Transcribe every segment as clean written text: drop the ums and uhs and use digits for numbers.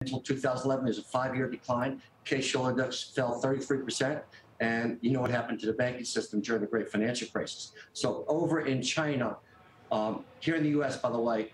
until 2011. There's a 5-year decline. Case-Shiller index fell 33%. And you know what happened to the banking system during the great financial crisis. So over in China, here in the U.S., by the way,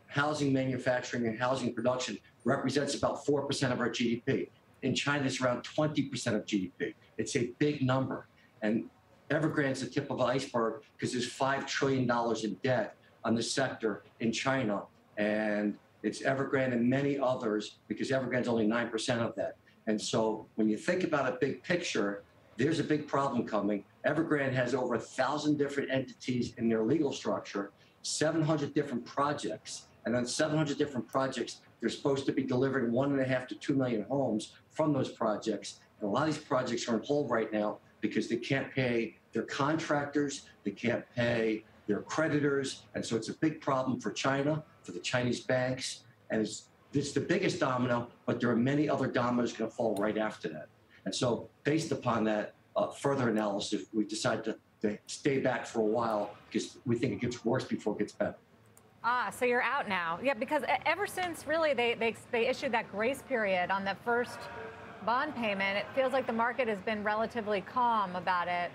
housing manufacturing and housing production represents about 4% of our GDP. In China, it's around 20% of GDP. It's a big number. And Evergrande's the tip of the iceberg because there's $5 trillion in debt on the sector in China. And it's Evergrande and many others because Evergrande's only 9% of that. And so when you think about a big picture, there's a big problem coming. Evergrande has over 1,000 different entities in their legal structure, 700 different projects. And on 700 different projects, they're supposed to be delivering 1.5 to 2 million homes from those projects. And a lot of these projects are on hold right now because they can't pay their contractors, they can't pay their creditors. And so it's a big problem for China, for the Chinese banks. And it's the biggest domino, but there are many other dominoes going to fall right after that. And so based upon that further analysis, we decided to stay back for a while because we think it gets worse before it gets better. Ah, so you're out now. Yeah, because ever since really they issued that grace period on the first bond payment, it feels like the market has been relatively calm about it.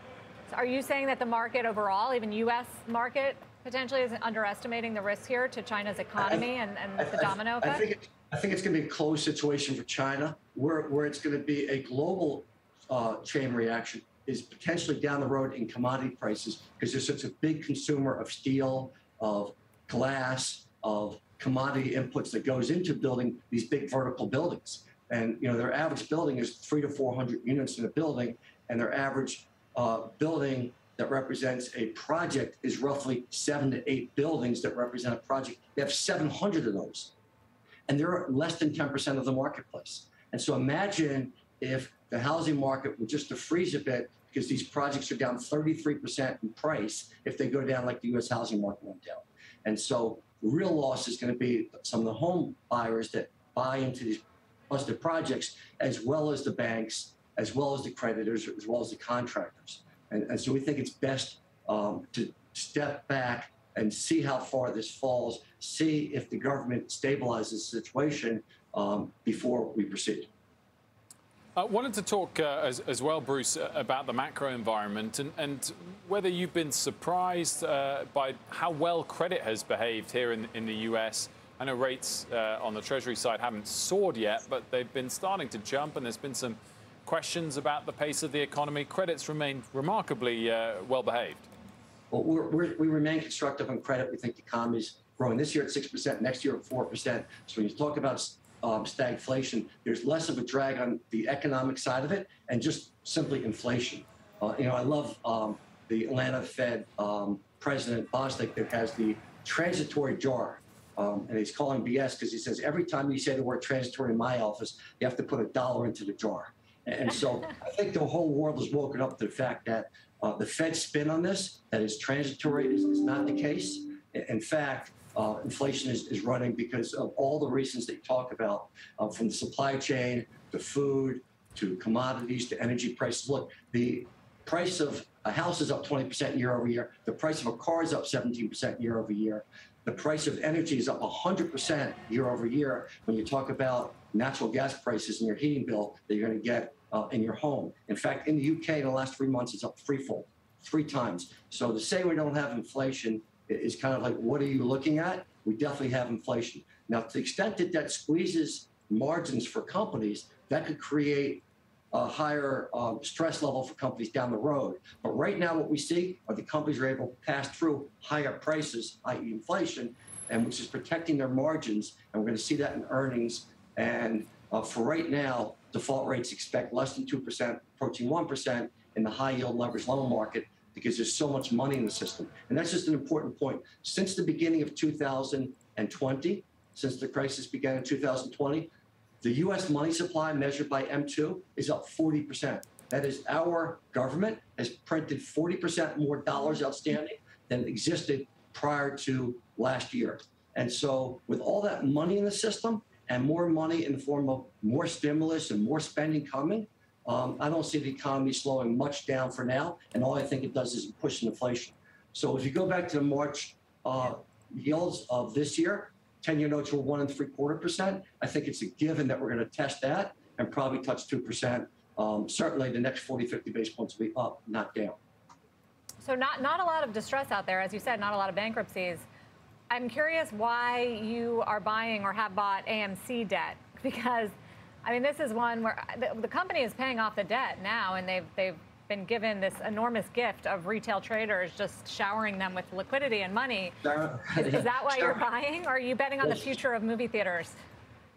So are you saying that the market overall, even U.S. market, potentially is underestimating the risk here to China's economy and the domino effect? I think it's going to be a closed situation for China, where it's going to be a global chain reaction is potentially down the road in commodity prices because there's such a big consumer of steel, of glass, of commodity inputs that goes into building these big vertical buildings. And you know their average building is 300 to 400 units in a building, and their average building that represents a project is roughly 7 to 8 buildings that represent a project. They have 700 of those. And they're less than 10% of the marketplace. And so imagine if the housing market were just to freeze a bit because these projects are down 33% in price if they go down like the U.S. housing market went down. And so the real loss is going to be some of the home buyers that buy into these busted projects, as well as the banks, as well as the creditors, as well as the contractors. And so we think it's best to step back and see how far this falls, see if the government stabilizes the situation before we proceed. I wanted to talk as well, Bruce, about the macro environment and whether you've been surprised by how well credit has behaved here in the U.S. I know rates on the Treasury side haven't soared yet, but they've been starting to jump, and there's been some questions about the pace of the economy. Credit's remained remarkably well behaved. Well, we remain constructive on credit. We think the economy's growing this year at 6%, next year at 4%. So when you talk about stagflation, there's less of a drag on the economic side of it and just simply inflation. You know, I love the Atlanta Fed President Bostic that has the transitory jar. And he's calling BS because he says every time you say the word transitory in my office, you have to put $1 into the jar. And so I think the whole world has woken up to the fact that the Fed's spin on this, that is transitory, is not the case. In fact, inflation is running because of all the reasons that you talk about, from the supply chain to food to commodities to energy prices. Look, the price of a house is up 20% year over year. The price of a car is up 17% year over year. The price of energy is up 100% year over year when you talk about natural gas prices and your heating bill that you're going to get in your home. In fact, in the UK, in the last 3 months, it's up threefold, 3 times. So to say we don't have inflation is kind of like, what are you looking at? We definitely have inflation. Now, to the extent that that squeezes margins for companies, that could create a higher stress level for companies down the road. But right now, what we see are the companies are able to pass through higher prices, i.e. inflation, and which is protecting their margins. And we're going to see that in earnings. And for right now, default rates expect less than 2%, approaching 1% in the high yield leveraged loan market because there's so much money in the system. And that's just an important point. Since the beginning of 2020, since the crisis began in 2020, the U.S. money supply measured by M2 is up 40%. That is, our government has printed 40% more dollars outstanding than existed prior to last year. And so with all that money in the system and more money in the form of more stimulus and more spending coming, I don't see the economy slowing much down for now. And all I think it does is push inflation. So if you go back to the March yields of this year, 10-year notes were 1.75%. I think it's a given that we're going to test that and probably touch 2%. Certainly the next 40, 50 basis points will be up, not down. So not a lot of distress out there, as you said, not a lot of bankruptcies. I'm curious why you are buying or have bought AMC debt, because I mean, this is one where the company is paying off the debt now, and they've been given this enormous gift of retail traders just showering them with liquidity and money. Is that why you're buying, or are you betting on the future of movie theaters?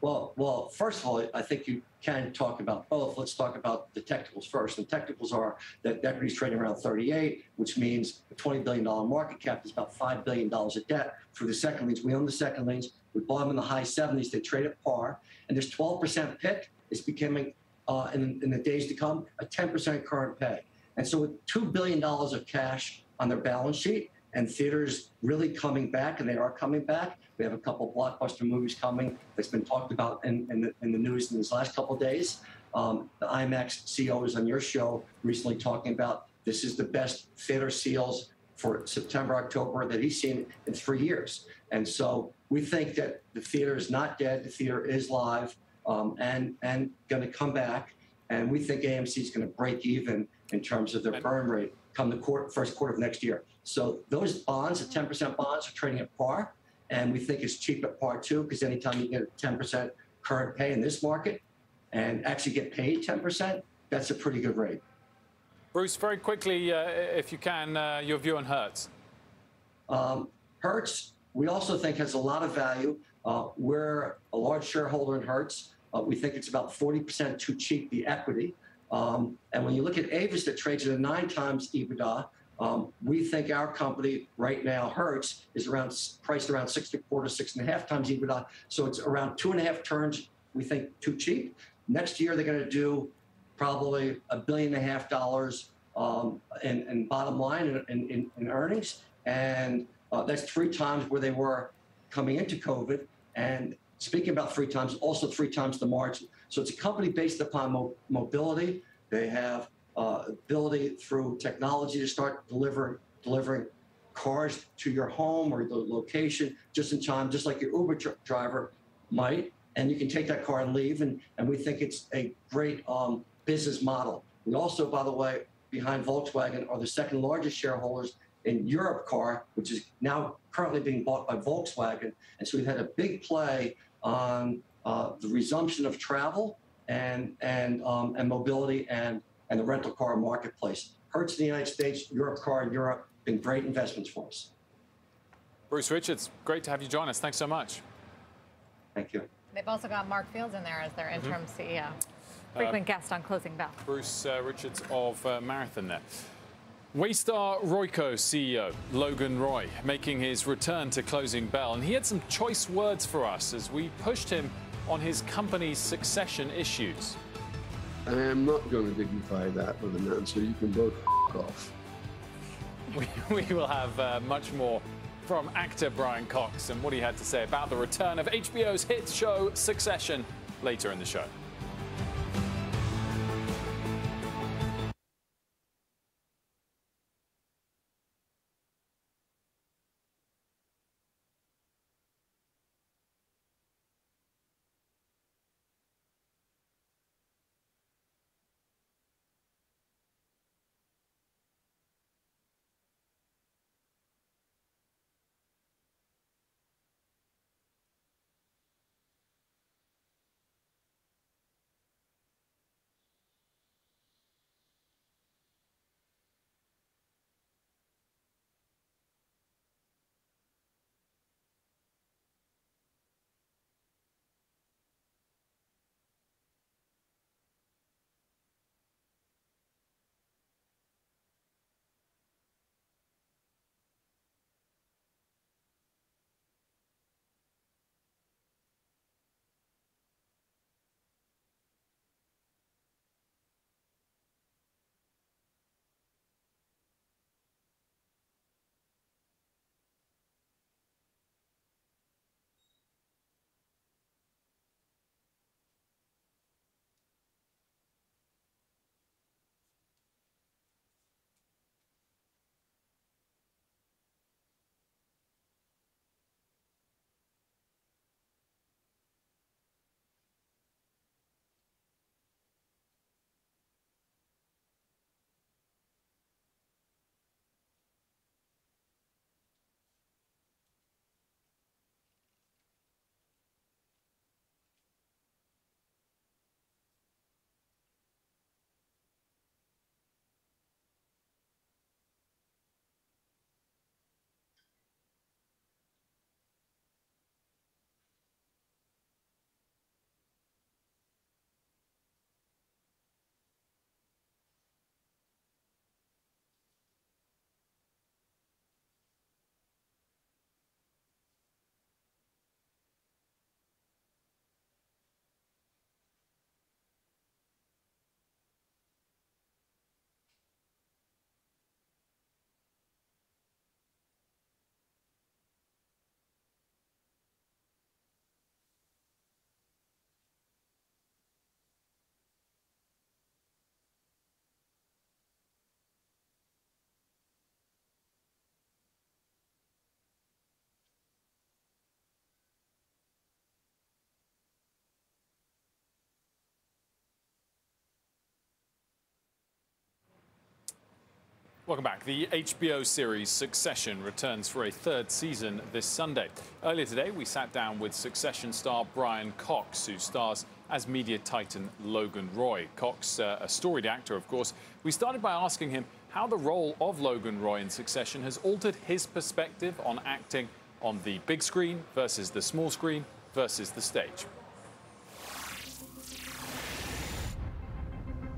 Well, first of all, I think you can talk about both. Let's talk about the technicals first. The technicals are that equity's trading around 38, which means a $20 billion market cap is about $5 billion of debt for the second liens. We own the second liens. We bought them in the high 70s. They trade at par. And this 12% PIK is becoming, in the days to come, a 10% current pay. And so with $2 billion of cash on their balance sheet and theaters really coming back, and they are coming back, we have a couple blockbuster movies coming that's been talked about in the news in these last couple of days. The IMAX CEO was on your show recently talking about this is the best theater sales for September, October that he's seen in 3 years. And so we think that the theater is not dead. The theater is live and going to come back. And we think AMC is going to break even in terms of their burn rate come the first quarter of next year. So those bonds, the 10% bonds, are trading at par. And we think it's cheap at par too, because anytime you get a 10% current pay in this market and actually get paid 10%, that's a pretty good rate. Bruce, very quickly, if you can, your view on Hertz. Hertz, we also think has a lot of value. We're a large shareholder in Hertz. We think it's about 40% too cheap, the equity. And when you look at Avis that trades at a 9 times EBITDA, we think our company right now, Hertz, is priced around 6.25, 6.5 times EBITDA. So it's around 2.5 turns, we think, too cheap. Next year, they're going to do probably $1.5 billion in bottom line in earnings. And that's 3 times where they were coming into COVID. And speaking about 3 times, also 3 times the margin. So it's a company based upon mobility. They have ability through technology to start delivering cars to your home or the location just in time, just like your Uber driver might. And you can take that car and leave. And we think it's a great business model. We also, by the way, behind Volkswagen, are the second largest shareholders in Europcar, which is now currently being bought by Volkswagen. And so we've had a big play on the resumption of travel and mobility and the rental car marketplace. Hertz in the United States, Europcar in Europe, been great investments for us. Bruce Richards, great to have you join us. Thanks so much. Thank you. They've also got Mark Fields in there as their interim CEO. Frequent guest on Closing Bell. Bruce Richards of Marathon there. Waystar Royco CEO Logan Roy making his return to Closing Bell, and he had some choice words for us as we pushed him on his company's succession issues. I am not going to dignify that with an answer. You can both off. We will have much more from actor Brian Cox and what he had to say about the return of HBO's hit show Succession later in the show. Welcome back. The HBO series Succession returns for a third season this Sunday. Earlier today, we sat down with Succession star Brian Cox, who stars as media titan Logan Roy. Cox, a storied actor, of course. We started by asking him how the role of Logan Roy in Succession has altered his perspective on acting on the big screen versus the small screen versus the stage.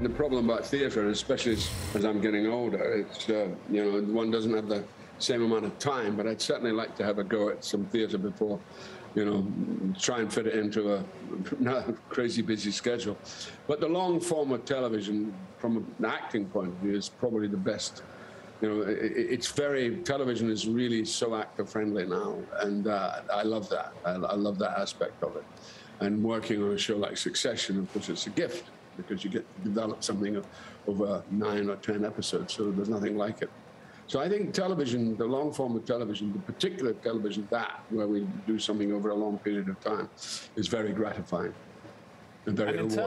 The problem about theatre, especially as I'm getting older, it's, you know, one doesn't have the same amount of time, but I'd certainly like to have a go at some theatre before, you know, try and fit it into a crazy busy schedule. But the long form of television, from an acting point of view, is probably the best. You know, it's very, television is really so actor friendly now, and I love that. I love that aspect of it. And working on a show like Succession, of course, it's a gift, because you get to develop something over 9 or 10 episodes, so there's nothing like it. So I think television, the long form of television, the particular television, where we do something over a long period of time, is very gratifying and very rewarding.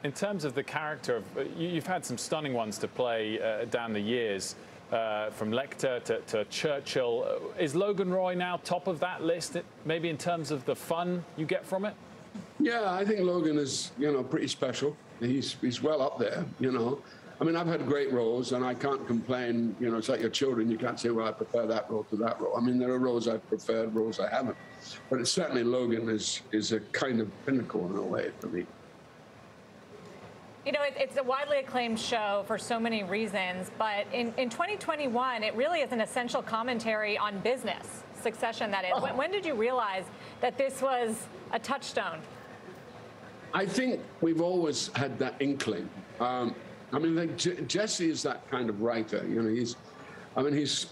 In terms of the character, you've had some stunning ones to play down the years, from Lecter to Churchill. Is Logan Roy now top of that list, maybe in terms of the fun you get from it? Yeah, I think Logan is, you know, pretty special. He's well up there, you know. I mean, I've had great roles, and I can't complain. You know, it's like your children. You can't say, well, I prefer that role to that role. I mean, there are roles I've preferred, roles I haven't. But it's certainly Logan is a kind of pinnacle in a way for me. You know, it's a widely acclaimed show for so many reasons, but in 2021, it really is an essential commentary on business, Succession, that is. Oh. When did you realize that this was a touchstone? I think we've always had that inkling. I mean, like Jesse is that kind of writer. You know, he's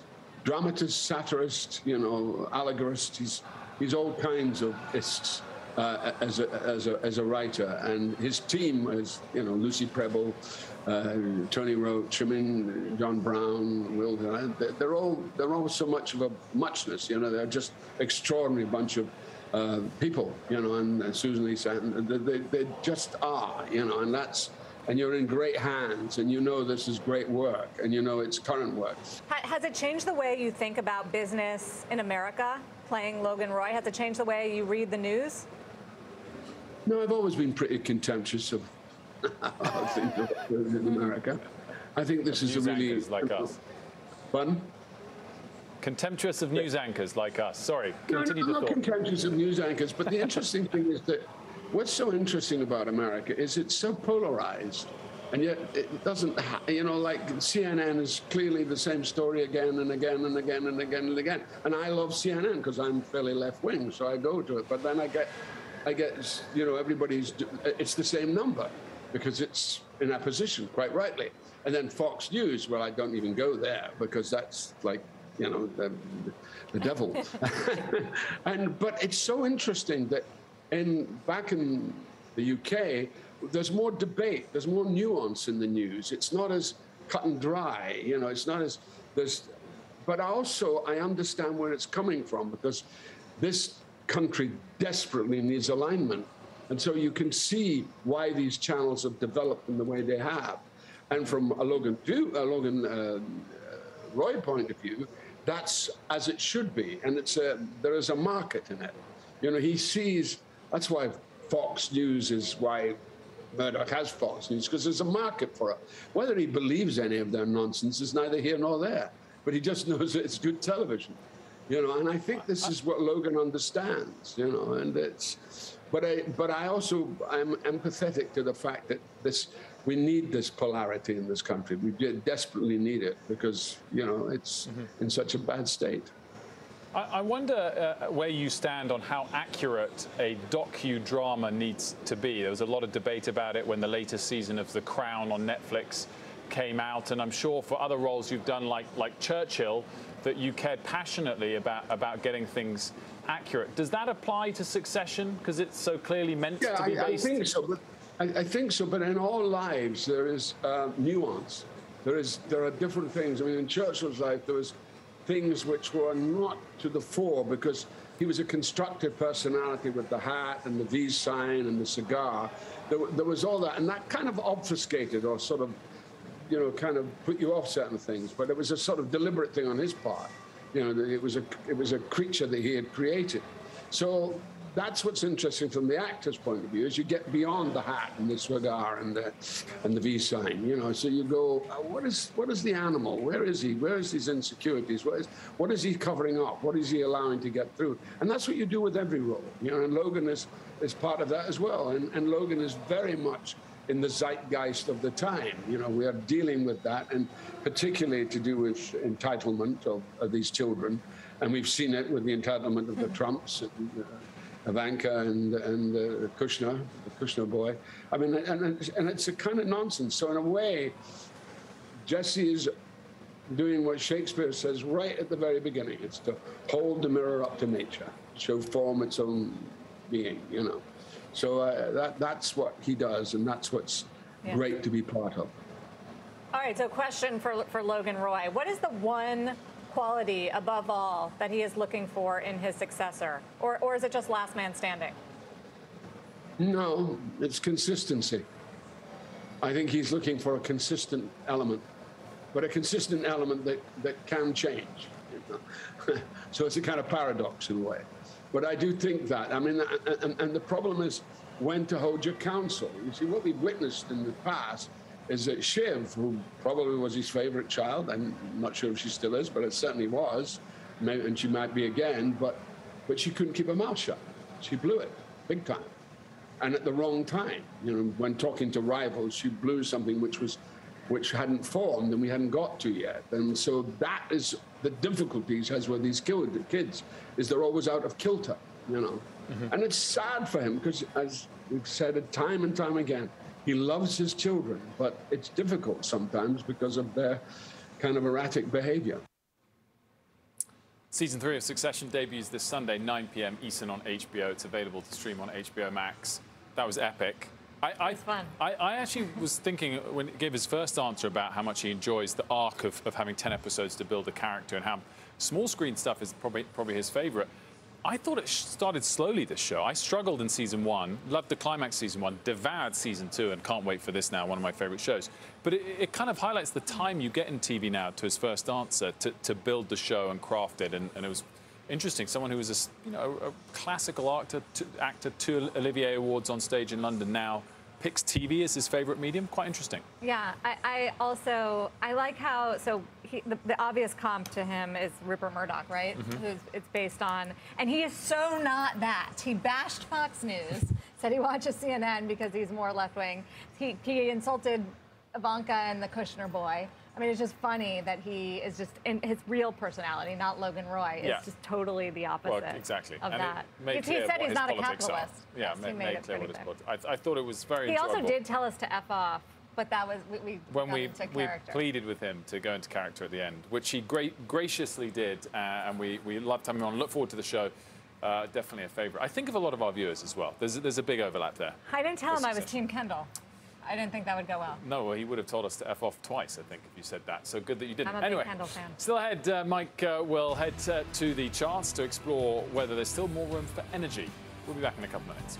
dramatist, satirist, you know, allegorist. He's all kinds of ists. As a writer, and his team is, you know, Lucy Preble, Tony Roach, I mean, John Brown, Will, they're all so much of a muchness, you know. They're just extraordinary bunch of people, you know, and Susan Lee Santon, they just are, you know, and you're in great hands, and you know this is great work, and you know it's current work. Has it changed the way you think about business in America, playing Logan Roy? Has it changed the way you read the news? No, I've always been pretty contemptuous of things in America. I think this is a really... News anchors like us. Pardon? Contemptuous of news anchors like us. Sorry, continue no, the I'm not thought. contemptuous of news anchors, but the interesting thing is that what's so interesting about America is it's so polarized, and yet it doesn't, you know, like CNN is clearly the same story again and again and again and again and again. And I love CNN because I'm fairly left-wing, so I go to it. But then I get, you know, it's the same number because it's in opposition, quite rightly. And then Fox News, well, I don't even go there because that's like, you know, the devil. But it's so interesting that back in the UK, there's more debate, there's more nuance in the news. It's not as cut and dry, you know, it's not as, but also I understand where it's coming from because this country desperately needs alignment. And so you can see why these channels have developed in the way they have. And from a Logan Roy point of view, that's as it should be. And there is a market in it. You know, he sees, that's why Fox News is why Murdoch has Fox News, because there's a market for it. Whether he believes any of their nonsense is neither here nor there, but he just knows that it's good television. You know, and I think this is what Logan understands, you know, and but I'm empathetic to the fact that we need this polarity in this country. We desperately need it because, you know, it's in such a bad state. I wonder where you stand on how accurate a docudrama needs to be. There was a lot of debate about it when the latest season of The Crown on Netflix came out, and I'm sure for other roles you've done, like Churchill, that you cared passionately about getting things accurate. Does that apply to Succession because it's so clearly meant to be based? I think so, but in all lives there is nuance. There are different things. I mean, in Churchill's life there was things which were not to the fore because he was a constructive personality with the hat and the V sign and the cigar. There was all that, and that kind of obfuscated or sort of, you know, kind of put you off certain things, but it was a sort of deliberate thing on his part. You know, it was a creature that he had created. So that's what's interesting from the actor's point of view, is you get beyond the hat and the cigar and the V sign, you know. So you go, what is the animal? Where is he? Where is his insecurities? What is he covering up? What is he allowing to get through? And that's what you do with every role, you know. And Logan is part of that as well. And Logan is very much in the zeitgeist of the time. You know, we are dealing with that, and particularly to do with entitlement of these children. And we've seen it with the entitlement of the Trumps, Ivanka and Kushner, the Kushner boy. I mean, and it's a kind of nonsense. So in a way, Jesse is doing what Shakespeare says right at the very beginning. It's to hold the mirror up to nature, show form its own being, you know. So that's what he does, and that's what's great to be part of. All right, so question for Logan Roy. What is the one quality above all that he is looking for in his successor? Or is it just last man standing? No, it's consistency. I think he's looking for a consistent element, but a consistent element that can change. You know? So it's a kind of paradox in a way. But I do think that, I mean, and the problem is when to hold your counsel. You see, what we've witnessed in the past is that Shiv, who probably was his favorite child, I'm not sure if she still is, but it certainly was, and she might be again, but she couldn't keep her mouth shut. She blew it, big time. And at the wrong time, you know, when talking to rivals, she blew something which hadn't formed and we hadn't got to yet. And so that is the difficulties has with these kids, is they're always out of kilter, you know. Mm-hmm. And it's sad for him because, as we've said it time and time again, he loves his children, but it's difficult sometimes because of their kind of erratic behavior. Season 3 of Succession debuts this Sunday, 9 p.m. Eastern on HBO. It's available to stream on HBO Max. That was epic. Fun. I actually was thinking, when he gave his first answer about how much he enjoys the arc of having 10 episodes to build a character and how small screen stuff is probably his favorite. I thought it started slowly, this show. I struggled in season 1, loved the climax season 1, devoured season 2, and can't wait for this now, one of my favorite shows. But it kind of highlights the time you get in TV now to his first answer to build the show and craft it. And it was interesting. Someone who was a classical actor, 2 Olivier Awards on stage in London now, picks TV as his favorite medium. Quite interesting. Yeah, I like how, the obvious comp to him is Rupert Murdoch, right? Mm-hmm. Who's it's based on. And he is so not that. He bashed Fox News, said he watches CNN because he's more left-wing. He insulted Ivanka and the Kushner boy. I mean, it's just funny that he is just in his real personality, not Logan Roy. It's just totally the opposite exactly. of and that. He said he's not a capitalist. Yeah, made clear what his politics. I thought it was very enjoyable. He also did tell us to F off, but that was, we pleaded with him to go into character at the end, which he graciously did, and we loved having him on. Look forward to the show. Definitely a favorite. I think of a lot of our viewers as well. There's a big overlap there. I didn't tell him I was Team Kendall. I didn't think that would go well. No, well, he would have told us to F off twice, I think, if you said that. So good that you didn't. I'm a big Kendall fan. Still ahead, Mike will head to the charts to explore whether there's still more room for energy. We'll be back in a couple minutes.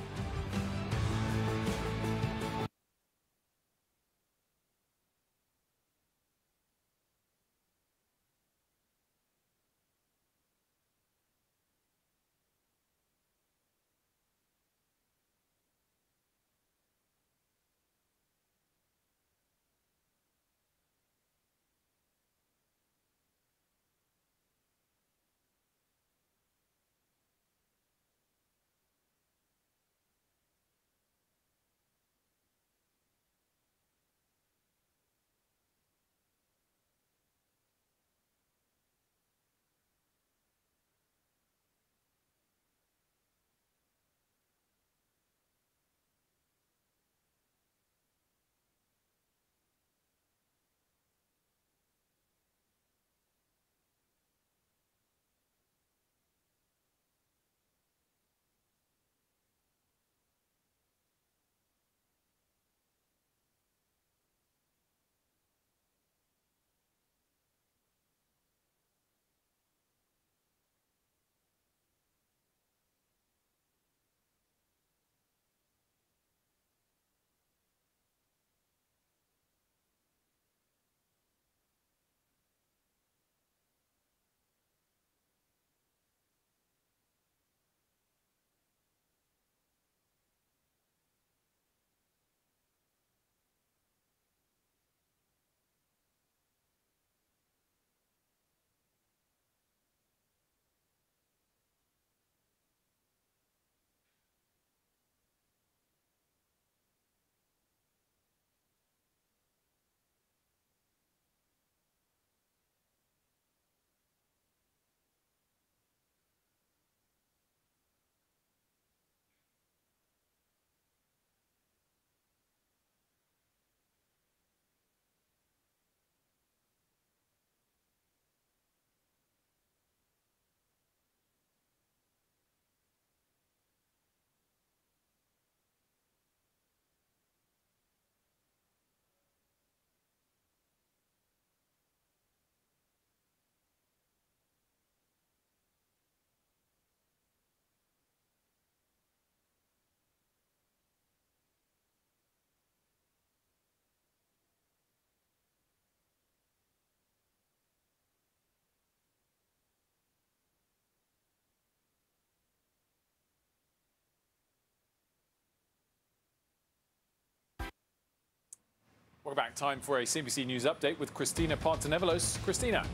Welcome back. Time for a CNBC News update with Christina Partanevelos. Christina.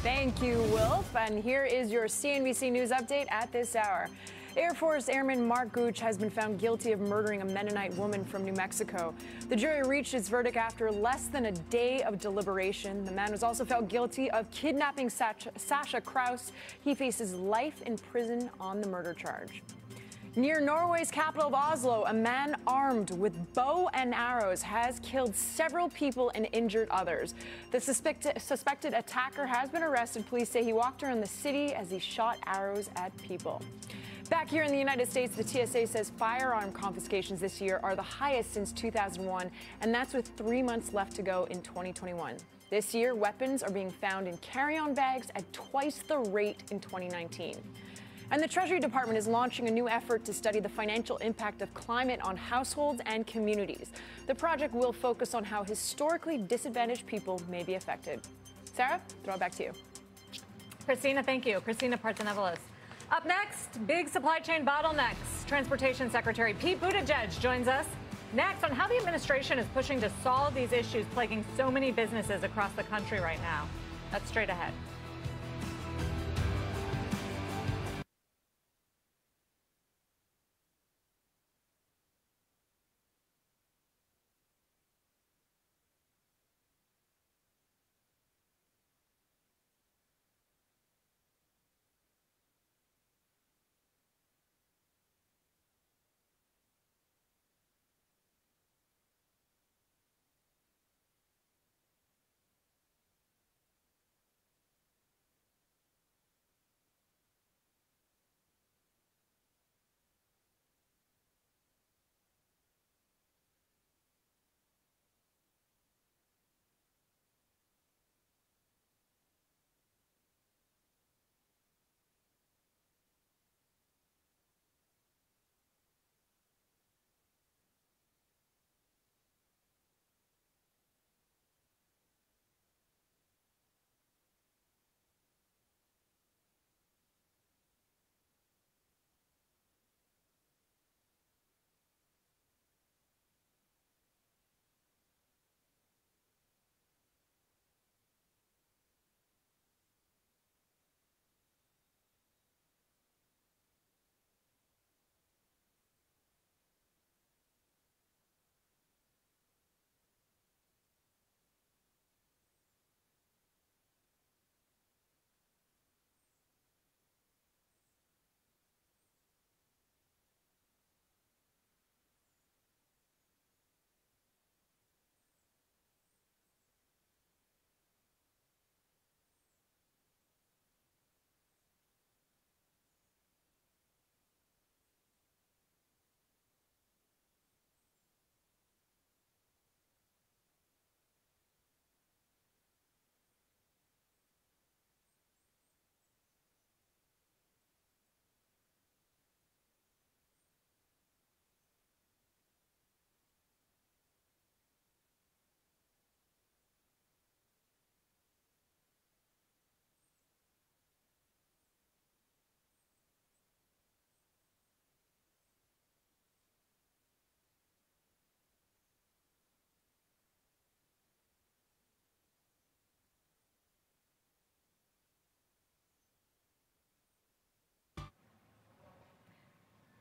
Thank you, Wilf. And here is your CNBC News update at this hour. Air Force Airman Mark Gooch has been found guilty of murdering a Mennonite woman from New Mexico. The jury reached its verdict after less than a day of deliberation. The man was also found guilty of kidnapping Sasha Kraus. He faces life in prison on the murder charge. Near Norway's capital of Oslo, a man armed with bow and arrows has killed several people and injured others. The suspected attacker has been arrested. Police say he walked around the city as he shot arrows at people. Back here in the United States, the TSA says firearm confiscations this year are the highest since 2001, and that's with 3 months left to go in 2021. This year, weapons are being found in carry-on bags at twice the rate in 2019. And the Treasury Department is launching a new effort to study the financial impact of climate on households and communities. The project will focus on how historically disadvantaged people may be affected. Sarah, throw it back to you. Christina, thank you. Christina Partanevelos. Up next, big supply chain bottlenecks. Transportation Secretary Pete Buttigieg joins us next on how the administration is pushing to solve these issues plaguing so many businesses across the country right now. That's straight ahead.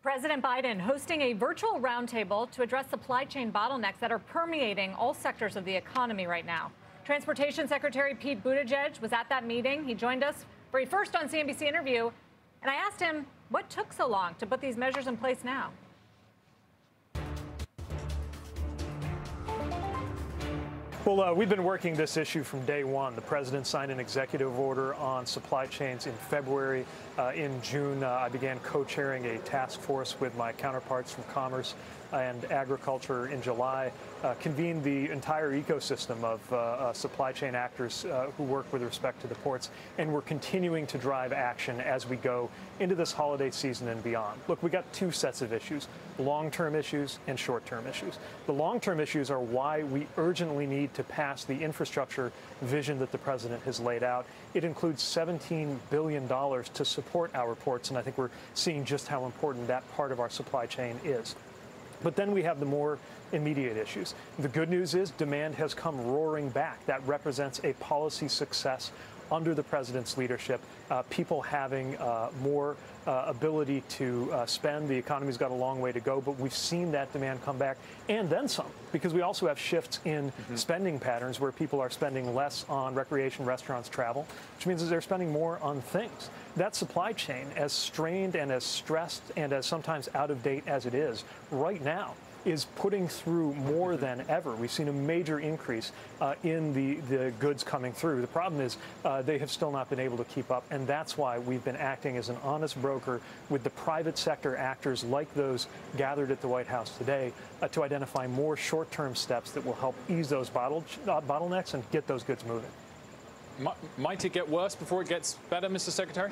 President Biden hosting a virtual roundtable to address supply chain bottlenecks that are permeating all sectors of the economy right now. Transportation Secretary Pete Buttigieg was at that meeting. He joined us for a first on CNBC interview, and I asked him what took so long to put these measures in place now. Well, we've been working this issue from day one. The president signed an executive order on supply chains in February. In June, I began co-chairing a task force with my counterparts from Commerce and Agriculture in July, convened the entire ecosystem of supply chain actors who work with respect to the ports, and we're continuing to drive action as we go into this holiday season and beyond. Look, we got two sets of issues, long-term issues and short-term issues. The long-term issues are why we urgently need to pass the infrastructure vision that the president has laid out. It includes $17 billion to support our ports, and I think we're seeing just how important that part of our supply chain is. But then we have the more immediate issues. The good news is demand has come roaring back. That represents a policy success under the president's leadership, people having more ability to spend. The economy's got a long way to go, but we've seen that demand come back and then some, because we also have shifts in spending patterns where people are spending less on recreation, restaurants, travel, which means that they're spending more on things. That supply chain, as strained and as stressed and as sometimes out of date as it is right now, is putting through more than ever. We've seen a major increase in the goods coming through. The problem is they have still not been able to keep up, and that's why we've been acting as an honest broker with the private sector actors like those gathered at the White House today to identify more short-term steps that will help ease those bottlenecks and get those goods moving. Might it get worse before it gets better, Mr. Secretary?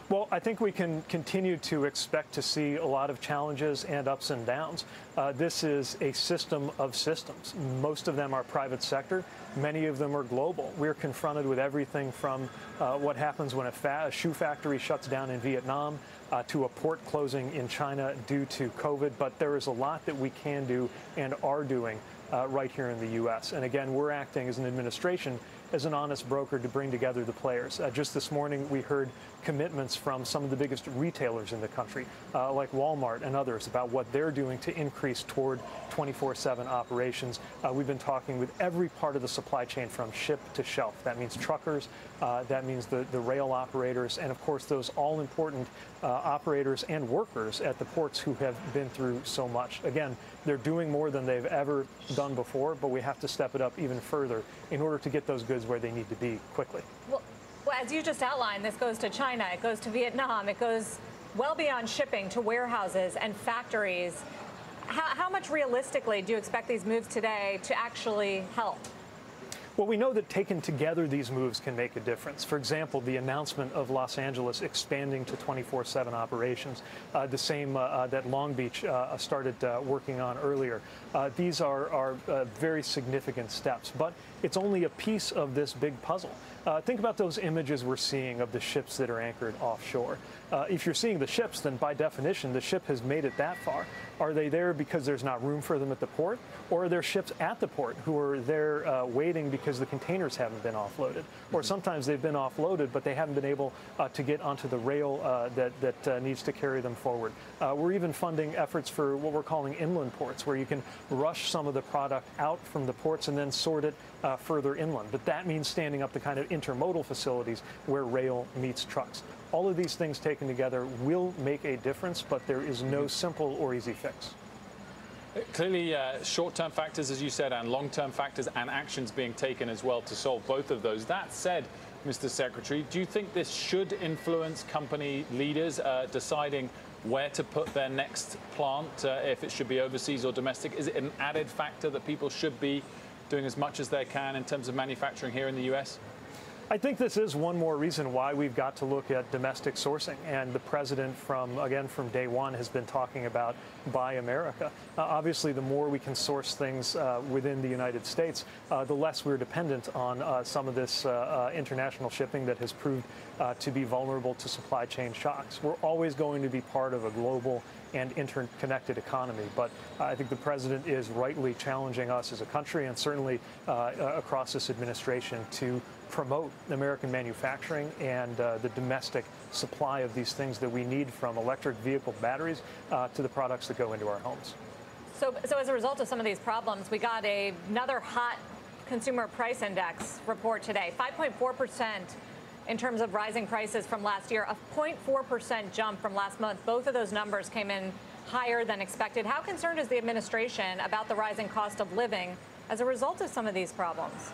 Well, I think we can continue to expect to see a lot of challenges and ups and downs. This is a system of systems. Most of them are private sector. Many of them are global. We're confronted with everything from what happens when a shoe factory shuts down in Vietnam to a port closing in China due to COVID. But there is a lot that we can do and are doing right here in the U.S. And again, we're acting as an administration as an honest broker to bring together the players. Just this morning, we heard commitments from some of the biggest retailers in the country, like Walmart and others, about what they're doing to increase toward 24/7 operations. We've been talking with every part of the supply chain from ship to shelf. That means truckers, that means the rail operators, and of course those all-important operators and workers at the ports who have been through so much. Again, they're doing more than they've ever done before, but we have to step it up even further in order to get those goods where they need to be quickly. Well, as you just outlined, this goes to China, it goes to Vietnam, it goes well beyond shipping to warehouses and factories. How much realistically do you expect these moves today to actually help? Well, we know that taken together, these moves can make a difference. For example, the announcement of Los Angeles expanding to 24/7 operations, the same that Long Beach started working on earlier. These are very significant steps, but it's only a piece of this big puzzle. Think about those images we're seeing of the ships that are anchored offshore. If you're seeing the ships, then by definition, the ship has made it that far. Are they there because there's not room for them at the port? Or are there ships at the port who are there waiting because the containers haven't been offloaded? Or sometimes they've been offloaded, but they haven't been able to get onto the rail that needs to carry them forward. We're even funding efforts for what we're calling inland ports, where you can rush some of the product out from the ports and then sort it further inland. But that means standing up the kind of intermodal facilities where rail meets trucks. All of these things taken together will make a difference, but there is no simple or easy fix. Clearly, short-term factors, as you said, and long-term factors and actions being taken as well to solve both of those. That said, Mr. Secretary, do you think this should influence company leaders deciding where to put their next plant, if it should be overseas or domestic? Is it an added factor that people should be doing as much as they can in terms of manufacturing here in the U.S.? I think this is one more reason why we've got to look at domestic sourcing. And the president, from day one, has been talking about Buy America. Obviously, the more we can source things within the United States, the less we're dependent on some of this international shipping that has proved to be vulnerable to supply chain shocks. We're always going to be part of a global and interconnected economy. But I think the president is rightly challenging us as a country, and certainly across this administration, to promote American manufacturing and the domestic supply of these things that we need, from electric vehicle batteries to the products that go into our homes. So as a result of some of these problems, we got another hot consumer price index report today, 5.4% in terms of rising prices from last year, a 0.4% jump from last month. Both of those numbers came in higher than expected. How concerned is the administration about the rising cost of living as a result of some of these problems?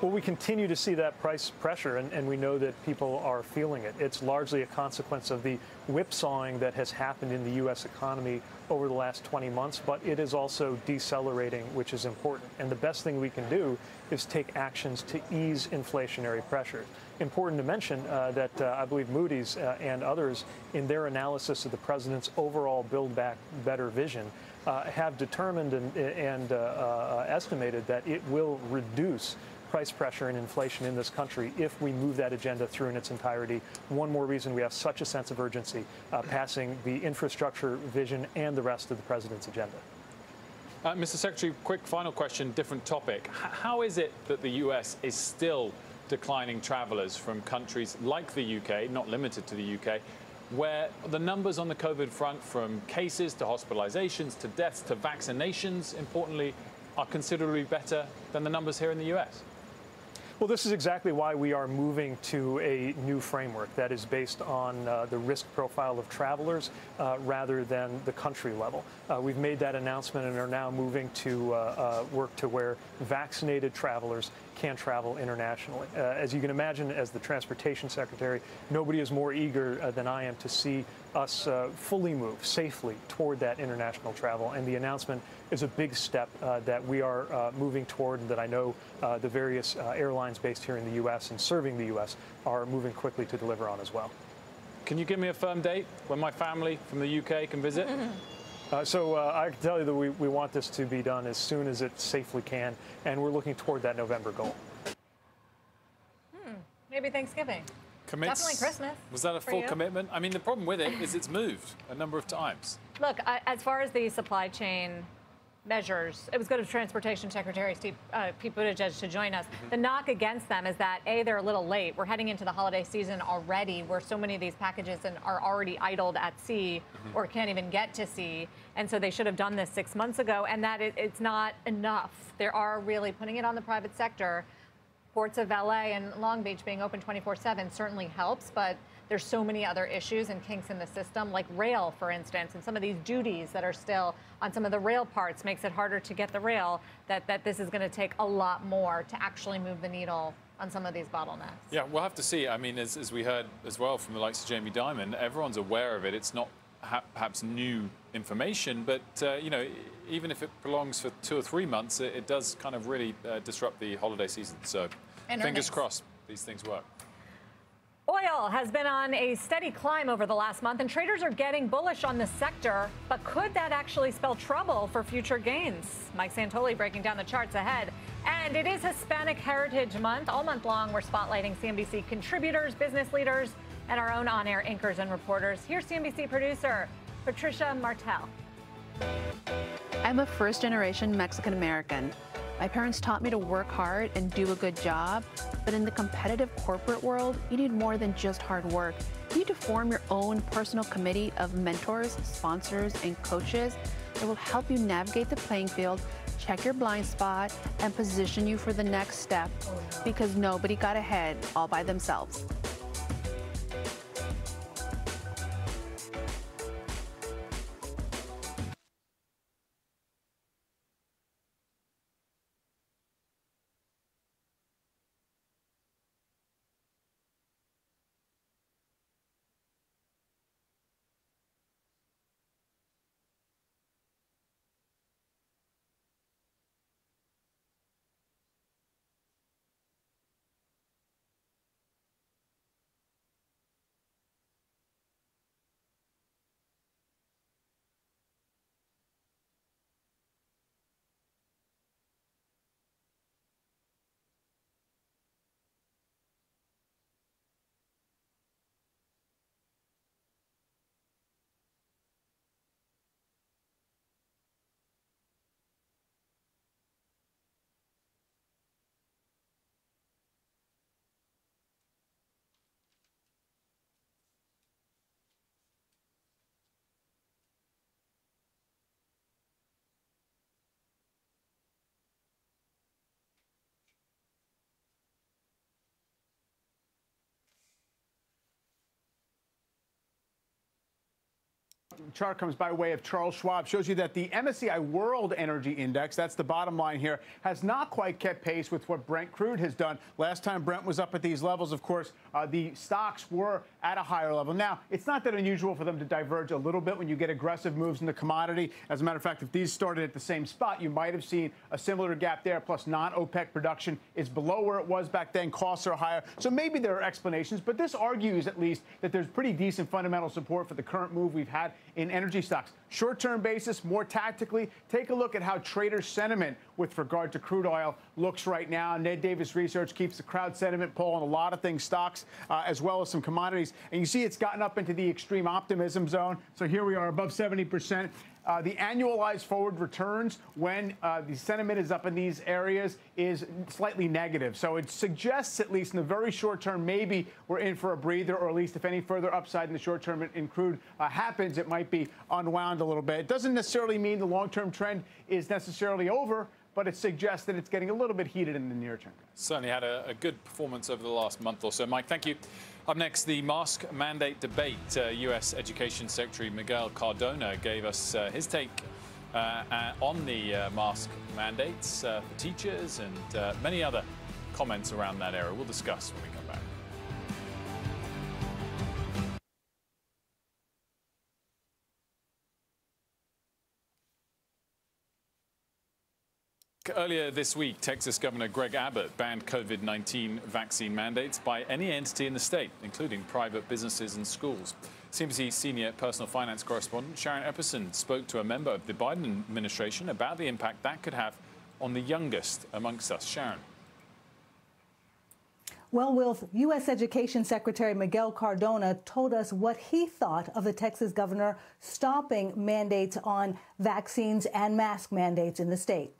Well, we continue to see that price pressure, and we know that people are feeling it. It's largely a consequence of the whipsawing that has happened in the U.S. economy over the last 20 months, but it is also decelerating, which is important. And the best thing we can do is take actions to ease inflationary pressure. Important to mention that I believe Moody's and others, in their analysis of the president's overall Build Back Better vision, have determined and estimated that it will reduce price pressure and inflation in this country if we move that agenda through in its entirety. One more reason we have such a sense of urgency passing the infrastructure vision and the rest of the president's agenda. Mr. Secretary, quick final question, different topic. How is it that the US is still declining travelers from countries like the UK, not limited to the UK, where the numbers on the COVID front, from cases to hospitalizations to deaths to vaccinations, importantly, are considerably better than the numbers here in the US? Well, this is exactly why we are moving to a new framework that is based on the risk profile of travelers rather than the country level. We've made that announcement and are now moving to work to where vaccinated travelers can travel internationally. As you can imagine, as the Transportation Secretary, nobody is more eager than I am to see us fully move safely toward that international travel. And the announcement is a big step that we are moving toward, and that I know the various airlines based here in the U.S. and serving the U.S. are moving quickly to deliver on as well. Can you give me a firm date when my family from the UK can visit? So I can tell you that we want this to be done as soon as it safely can, and we're looking toward that November goal. Maybe Thanksgiving. Definitely Christmas. Was that a full commitment? I mean, the problem with it is it's moved a number of times. Look, as far as the supply chain measures, it was good of Transportation Secretary Pete Buttigieg to join us. The knock against them is that, A, they're a little late. We're heading into the holiday season already, where so many of these packages are already idled at sea or can't even get to sea. And so they should have done this 6 months ago, and that it's not enough. They are really putting it on the private sector. Ports of LA and Long Beach being open 24/7 certainly helps, but there's so many other issues and kinks in the system, like rail, for instance, and some of these duties that are still on some of the rail parts makes it harder to get the rail, that this is going to take a lot more to actually move the needle on some of these bottlenecks. Yeah, we'll have to see. I mean, as we heard as well from the likes of Jamie Dimon, everyone's aware of it. It's not perhaps new information, but, you know, even if it prolongs for 2 or 3 months, it does kind of really disrupt the holiday season. So fingers crossed these things work. Oil has been on a steady climb over the last month, and traders are getting bullish on the sector. But could that actually spell trouble for future gains? Mike Santoli breaking down the charts ahead. And it is Hispanic Heritage Month. All month long, we're spotlighting CNBC contributors, business leaders, and our own on-air anchors and reporters. Here's CNBC producer Patricia Martel. I'm a first-generation Mexican-American. My parents taught me to work hard and do a good job, but in the competitive corporate world, you need more than just hard work. You need to form your own personal committee of mentors, sponsors, and coaches that will help you navigate the playing field, check your blind spot, and position you for the next step, because nobody got ahead all by themselves. Chart comes by way of Charles Schwab, shows you that the MSCI World Energy Index, that's the bottom line here, has not quite kept pace with what Brent crude has done. Last time Brent was up at these levels, of course, the stocks were at a higher level. Now, it's not that unusual for them to diverge a little bit when you get aggressive moves in the commodity. As a matter of fact, if these started at the same spot, you might have seen a similar gap there. Plus, non-OPEC production is below where it was back then. Costs are higher. So maybe there are explanations, but this argues at least that there's pretty decent fundamental support for the current move we've had in energy stocks. Short-term basis, more tactically, take a look at how trader sentiment with regard to crude oil looks right now. Ned Davis Research keeps the crowd sentiment poll on a lot of things, stocks, as well as some commodities. And you see it's gotten up into the extreme optimism zone. So here we are above 70%. The annualized forward returns when the sentiment is up in these areas is slightly negative. So it suggests, at least in the very short term, maybe we're in for a breather, or at least if any further upside in the short term in crude happens, it might be unwound a little bit. It doesn't necessarily mean the long-term trend is necessarily over, but it suggests that it's getting a little bit heated in the near term. Certainly had a good performance over the last month or so. Mike, thank you. Up next, the mask mandate debate. U.S. Education Secretary Miguel Cardona gave us his take on the mask mandates for teachers and many other comments around that area. We'll discuss when we come back. Earlier this week, Texas Governor Greg Abbott banned COVID-19 vaccine mandates by any entity in the state, including private businesses and schools. CNBC senior personal finance correspondent Sharon Epperson spoke to a member of the Biden administration about the impact that could have on the youngest amongst us. Sharon. Well, Will, U.S. Education Secretary Miguel Cardona told us what he thought of the Texas governor stopping mandates on vaccines and mask mandates in the state.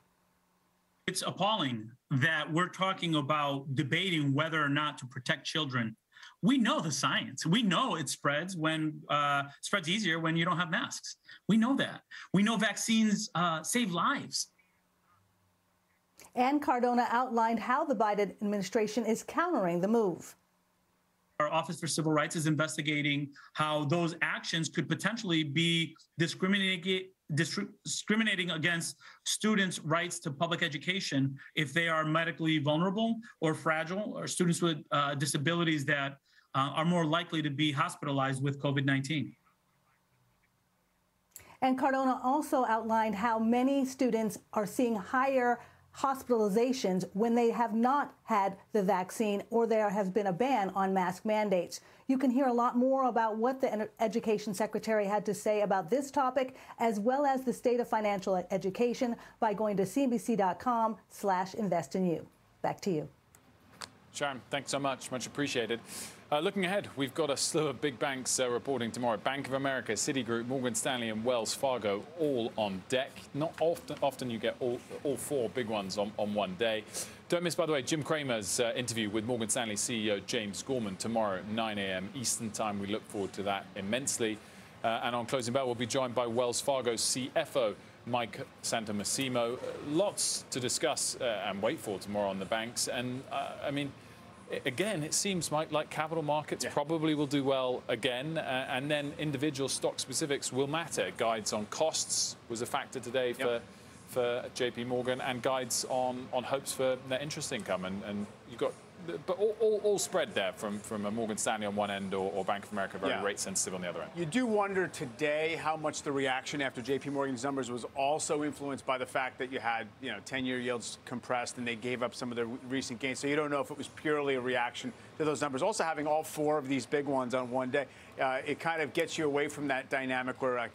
It's appalling that we're talking about debating whether or not to protect children. We know the science. We know it spreads easier when you don't have masks. We know that. We know vaccines save lives. And Cardona outlined how the Biden administration is countering the move. Our Office for Civil Rights is investigating how those actions could potentially be discriminating against students' rights to public education if they are medically vulnerable or fragile, or students with disabilities that are more likely to be hospitalized with COVID-19. And Cardona also outlined how many students are seeing higher hospitalizations when they have not had the vaccine or there has been a ban on mask mandates. You can hear a lot more about what the Education Secretary had to say about this topic, as well as the state of financial education, by going to cnbc.com/investinYou. Back to you. Sharon, thanks so much. Much appreciated. Looking ahead, we've got a slew of big banks reporting tomorrow. Bank of America, Citigroup, Morgan Stanley and Wells Fargo all on deck. Not often you get all four big ones on one day. Don't miss, by the way, Jim Cramer's interview with Morgan Stanley CEO James Gorman tomorrow at 9 a.m. Eastern Time. We look forward to that immensely. And on Closing Bell, we'll be joined by Wells Fargo's CFO, Mike Santomassimo. Lots to discuss and wait for tomorrow on the banks. And, I mean, again, it seems like capital markets probably will do well again, and then individual stock specifics will matter. Guides on costs was a factor today for JP Morgan, and guides on hopes for net interest income. And you've got, but all spread there from a Morgan Stanley on one end or Bank of America very rate sensitive on the other end. You do wonder today how much the reaction after JP Morgan's numbers was also influenced by the fact that you had 10-year yields compressed and they gave up some of their recent gains. So you don't know if it was purely a reaction to those numbers. Also having all four of these big ones on one day, it kind of gets you away from that dynamic where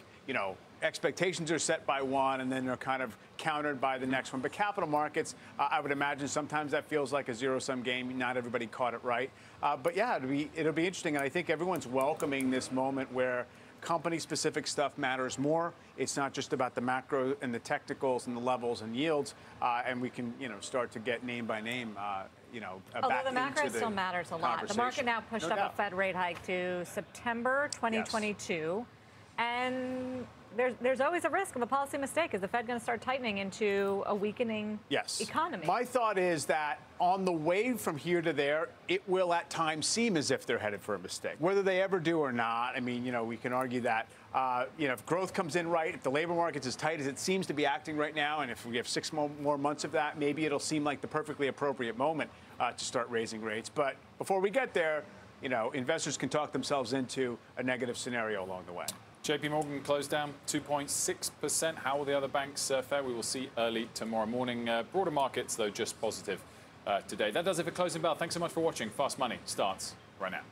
expectations are set by one and then they're kind of countered by the next one. But capital markets, I would imagine sometimes that feels like a zero-sum game. Not everybody caught it right. But yeah, it'll be interesting. And I think everyone's welcoming this moment where company-specific stuff matters more. It's not just about the macro and the technicals and the levels and yields. And we can, start to get name by name, although the macro still matters a lot. The market now pushed up a Fed rate hike to September 2022. And there's always a risk of a policy mistake. Is the Fed going to start tightening into a weakening economy? My thought is that on the way from here to there, it will at times seem as if they're headed for a mistake. Whether they ever do or not, I mean, we can argue that, if growth comes in right, if the labor market's as tight as it seems to be acting right now, and if we have 6 more months of that, maybe it'll seem like the perfectly appropriate moment to start raising rates. But before we get there, investors can talk themselves into a negative scenario along the way. JP Morgan closed down 2.6%. How will the other banks fare? We will see early tomorrow morning. Broader markets, though, just positive today. That does it for Closing Bell. Thanks so much for watching. Fast Money starts right now.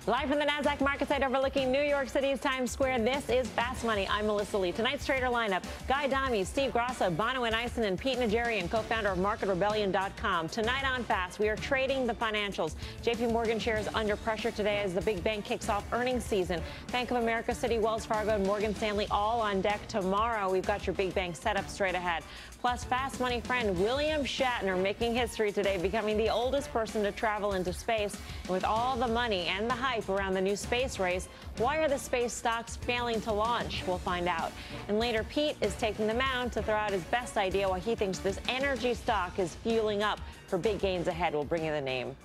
Live from the NASDAQ market site overlooking New York City's Times Square, this is Fast Money. I'm Melissa Lee. Tonight's trader lineup, Guy Adami, Steve Grasso, Bono and Ison, and Pete Najarian, co-founder of MarketRebellion.com. Tonight on Fast, we are trading the financials. JP Morgan shares under pressure today as the big bank kicks off earnings season. Bank of America, Citi, Wells Fargo, and Morgan Stanley all on deck tomorrow. We've got your big bank setup straight ahead. Plus, Fast Money friend William Shatner making history today, becoming the oldest person to travel into space. And with all the money and the hype around the new space race, why are the space stocks failing to launch? We'll find out. And later, Pete is taking the mound to throw out his best idea why he thinks this energy stock is fueling up for big gains ahead. We'll bring you the name.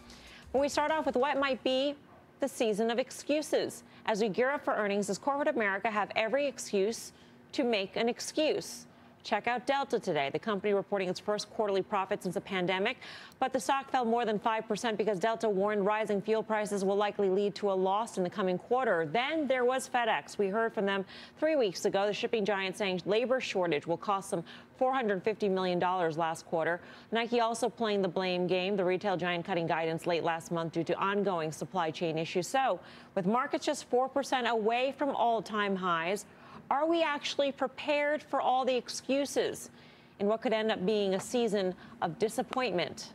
When we start off with what might be the season of excuses. As we gear up for earnings, does corporate America have every excuse to make an excuse? Check out Delta today, the company reporting its first quarterly profit since the pandemic. But the stock fell more than 5% because Delta warned rising fuel prices will likely lead to a loss in the coming quarter. Then there was FedEx. We heard from them 3 weeks ago, the shipping giant saying labor shortage will cost them $450 million last quarter. Nike also playing the blame game, the retail giant cutting guidance late last month due to ongoing supply chain issues. So with markets just 4% away from all-time highs, are we actually prepared for all the excuses in what could end up being a season of disappointment?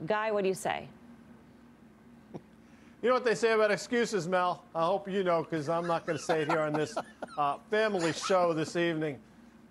Guy, what do you say? You know what they say about excuses, Mel? I hope you know, because I'm not going to say it here on this family show this evening.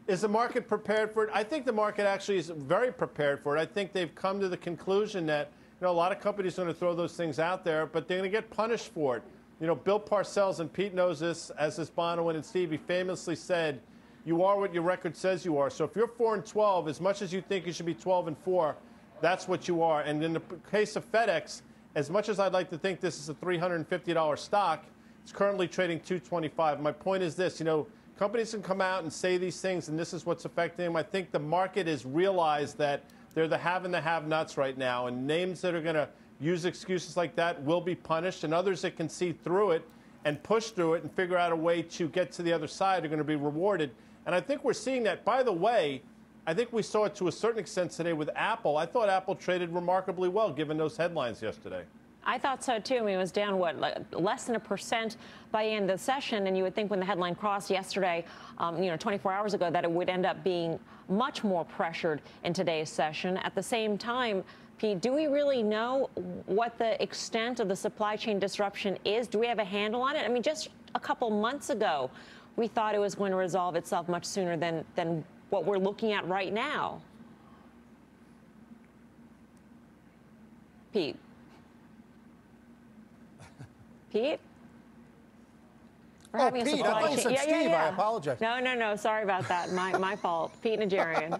Is the market prepared for it? I think the market actually is very prepared for it. I think they've come to the conclusion that, you know, a lot of companies are going to throw those things out there, but they're going to get punished for it. You know, Bill Parcells, and Pete knows this, as this Bono and Steve, he famously said, you are what your record says you are. So if you're 4-12, as much as you think you should be 12-4, that's what you are. And in the case of FedEx, as much as I'd like to think this is a $350 stock, it's currently trading $225. My point is this, you know, companies can come out and say these things, and this is what's affecting them. I think the market has realized that they're the have and the have-nots right now, and names that are going to use excuses like that will be punished, and others that can see through it and push through it and figure out a way to get to the other side are going to be rewarded. And I think we're seeing that. By the way, I think we saw it to a certain extent today with Apple. I thought Apple traded remarkably well, given those headlines yesterday. I thought so, too. I mean, it was down, what, like less than 1% by the end of the session. And you would think when the headline crossed yesterday, 24 hours ago, that it would end up being much more pressured in today's session. At the same time, Pete, do we really know what the extent of the supply chain disruption is? Do we have a handle on it? I mean, just a couple months ago, we thought it was going to resolve itself much sooner than what we're looking at right now. Pete? Pete? We're having Pete, a supply I thought you said chain. Steve. I apologize. No. Sorry about that. My fault. Pete Najarian.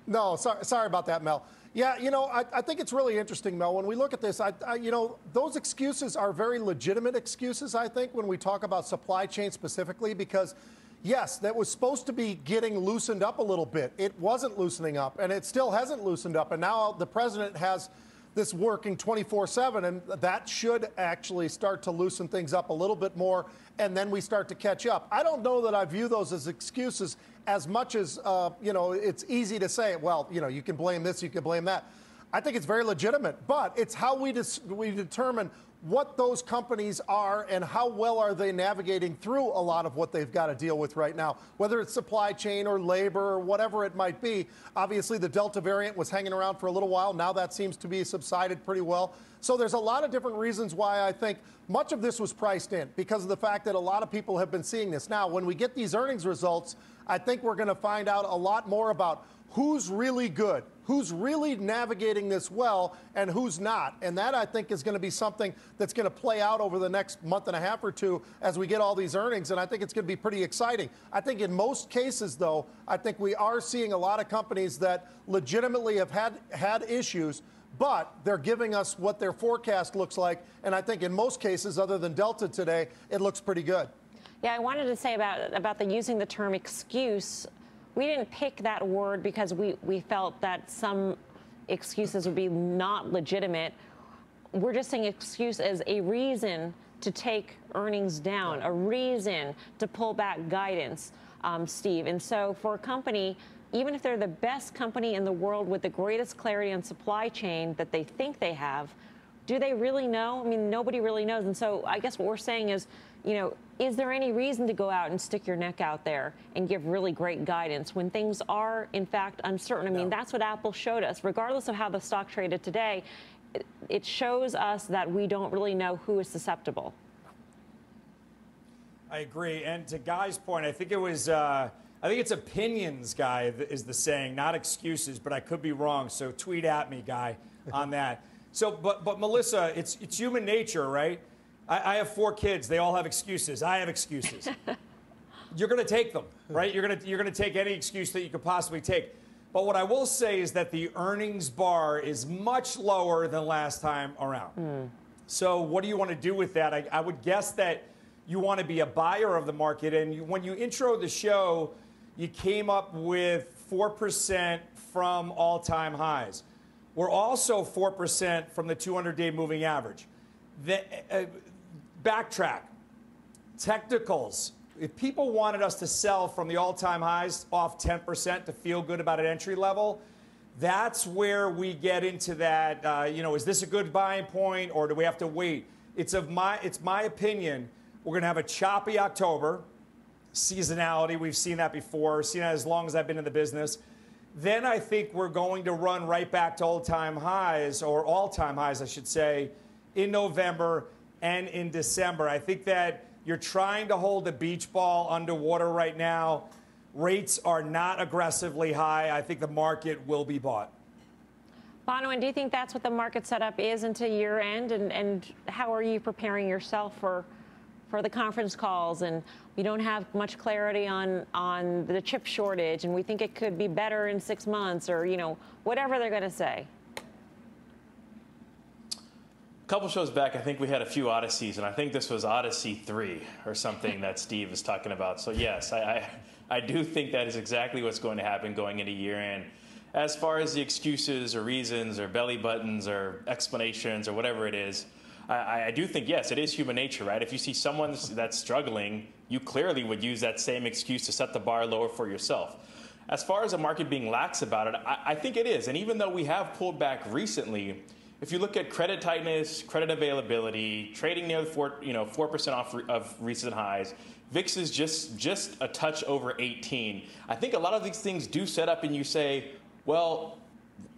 No. Sorry about that, Mel. Yeah, you know, I think it's really interesting, Mel. When we look at this, you know, those excuses are very legitimate excuses, I think, when we talk about supply chain specifically, because, yes, that was supposed to be getting loosened up a little bit. It wasn't loosening up, and it still hasn't loosened up. And now the president has this working 24/7, and that should actually start to loosen things up a little bit more, and then we start to catch up. I don't know that I view those as excuses as much as, you know, it's easy to say, well, you know, you can blame this, you can blame that. I think it's very legitimate, but it's how we determine what those companies are and how well are they navigating through a lot of what they've got to deal with right now, whether it's supply chain or labor or whatever it might be. Obviously, the Delta variant was hanging around for a little while. Now that seems to be subsided pretty well. So there's a lot of different reasons why I think much of this was priced in, because of the fact that a lot of people have been seeing this. Now, when we get these earnings results, I think we're going to find out a lot more about who's really good, who's really navigating this well, and who's not. And that, I think, is going to be something that's going to play out over the next month and a half or two as we get all these earnings. And I think it's going to be pretty exciting. I think in most cases, though, I think we are seeing a lot of companies that legitimately have had issues, but they're giving us what their forecast looks like. And I think in most cases, other than Delta today, it looks pretty good. Yeah, I wanted to say about the using the term excuse. We didn't pick that word because we felt that some excuses would be not legitimate. We're just saying excuse as a reason to take earnings down, a reason to pull back guidance, Steve. And so for a company, even if they're the best company in the world with the greatest clarity on supply chain that they think they have, do they really know? I mean, nobody really knows. And so I guess what we're saying is, you know, is there any reason to go out and stick your neck out there and give really great guidance when things are, in fact, uncertain? I mean, that's what Apple showed us. Regardless of how the stock traded today, it shows us that we don't really know who is susceptible. I agree. And to Guy's point, I think it was, I think it's opinions, Guy, is the saying, not excuses, but I could be wrong. So tweet at me, Guy, on that. So, but Melissa, it's human nature, right? I have 4 kids. They all have excuses. I have excuses. You're going to take them, right? You're going to take any excuse that you could possibly take. But what I will say is that the earnings bar is much lower than last time around. So what do you want to do with that? I would guess that you want to be a buyer of the market. And when you intro the show, you came up with 4% from all-time highs. We're also 4% from the 200-day moving average. Backtrack. Technicals. If people wanted us to sell from the all-time highs off 10% to feel good about an entry level, that's where we get into that, you know, is this a good buying point or do we have to wait? It's my opinion, we're going to have a choppy October. Seasonality, we've seen that before, seen that as long as I've been in the business. Then I think we're going to run right back to all-time highs, or all-time highs, I should say, in November and in December. I think that you're trying to hold the beach ball underwater right now. Rates are not aggressively high. I think the market will be bought. Bonawyn, do you think that's what the market setup is into year end? And how are you preparing yourself for the conference calls? And we don't have much clarity on the chip shortage, and we think it could be better in 6 months, or, you know, whatever they're going to say. A couple shows back, I think we had a few Odysseys, and I think this was Odyssey 3 or something that Steve is talking about. So yes, I do think that is exactly what's going to happen going into year end. As far as the excuses or reasons or belly buttons or explanations or whatever it is, I do think, yes, it is human nature, right? If you see someone that's struggling, you clearly would use that same excuse to set the bar lower for yourself. As far as the market being lax about it, I think it is. And even though we have pulled back recently, if you look at credit tightness, credit availability, trading near 4% off of recent highs, VIX is just a touch over 18. I think a lot of these things do set up and you say, well,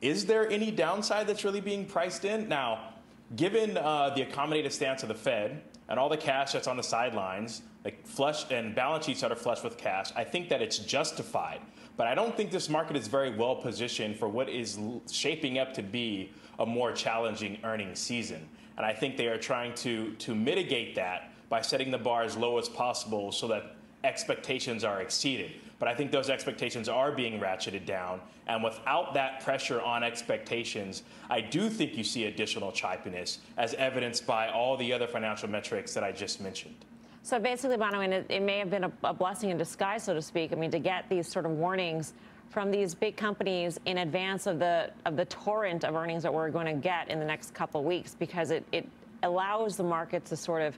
is there any downside that's really being priced in? Now, given the accommodative stance of the Fed and all the cash that's on the sidelines, like flush and balance sheets that are flush with cash, I think that it's justified. But I don't think this market is very well positioned for what is shaping up to be a more challenging earnings season. And I think they are trying to mitigate that by setting the bar as low as possible so that expectations are exceeded. But I think those expectations are being ratcheted down. And without that pressure on expectations, I do think you see additional choppiness, as evidenced by all the other financial metrics that I just mentioned. So basically, Bonawyn, it may have been a blessing in disguise, so to speak. I mean, to get these sort of warnings from these big companies in advance of the torrent of earnings that we're going to get in the next couple of weeks, because it allows the market to sort of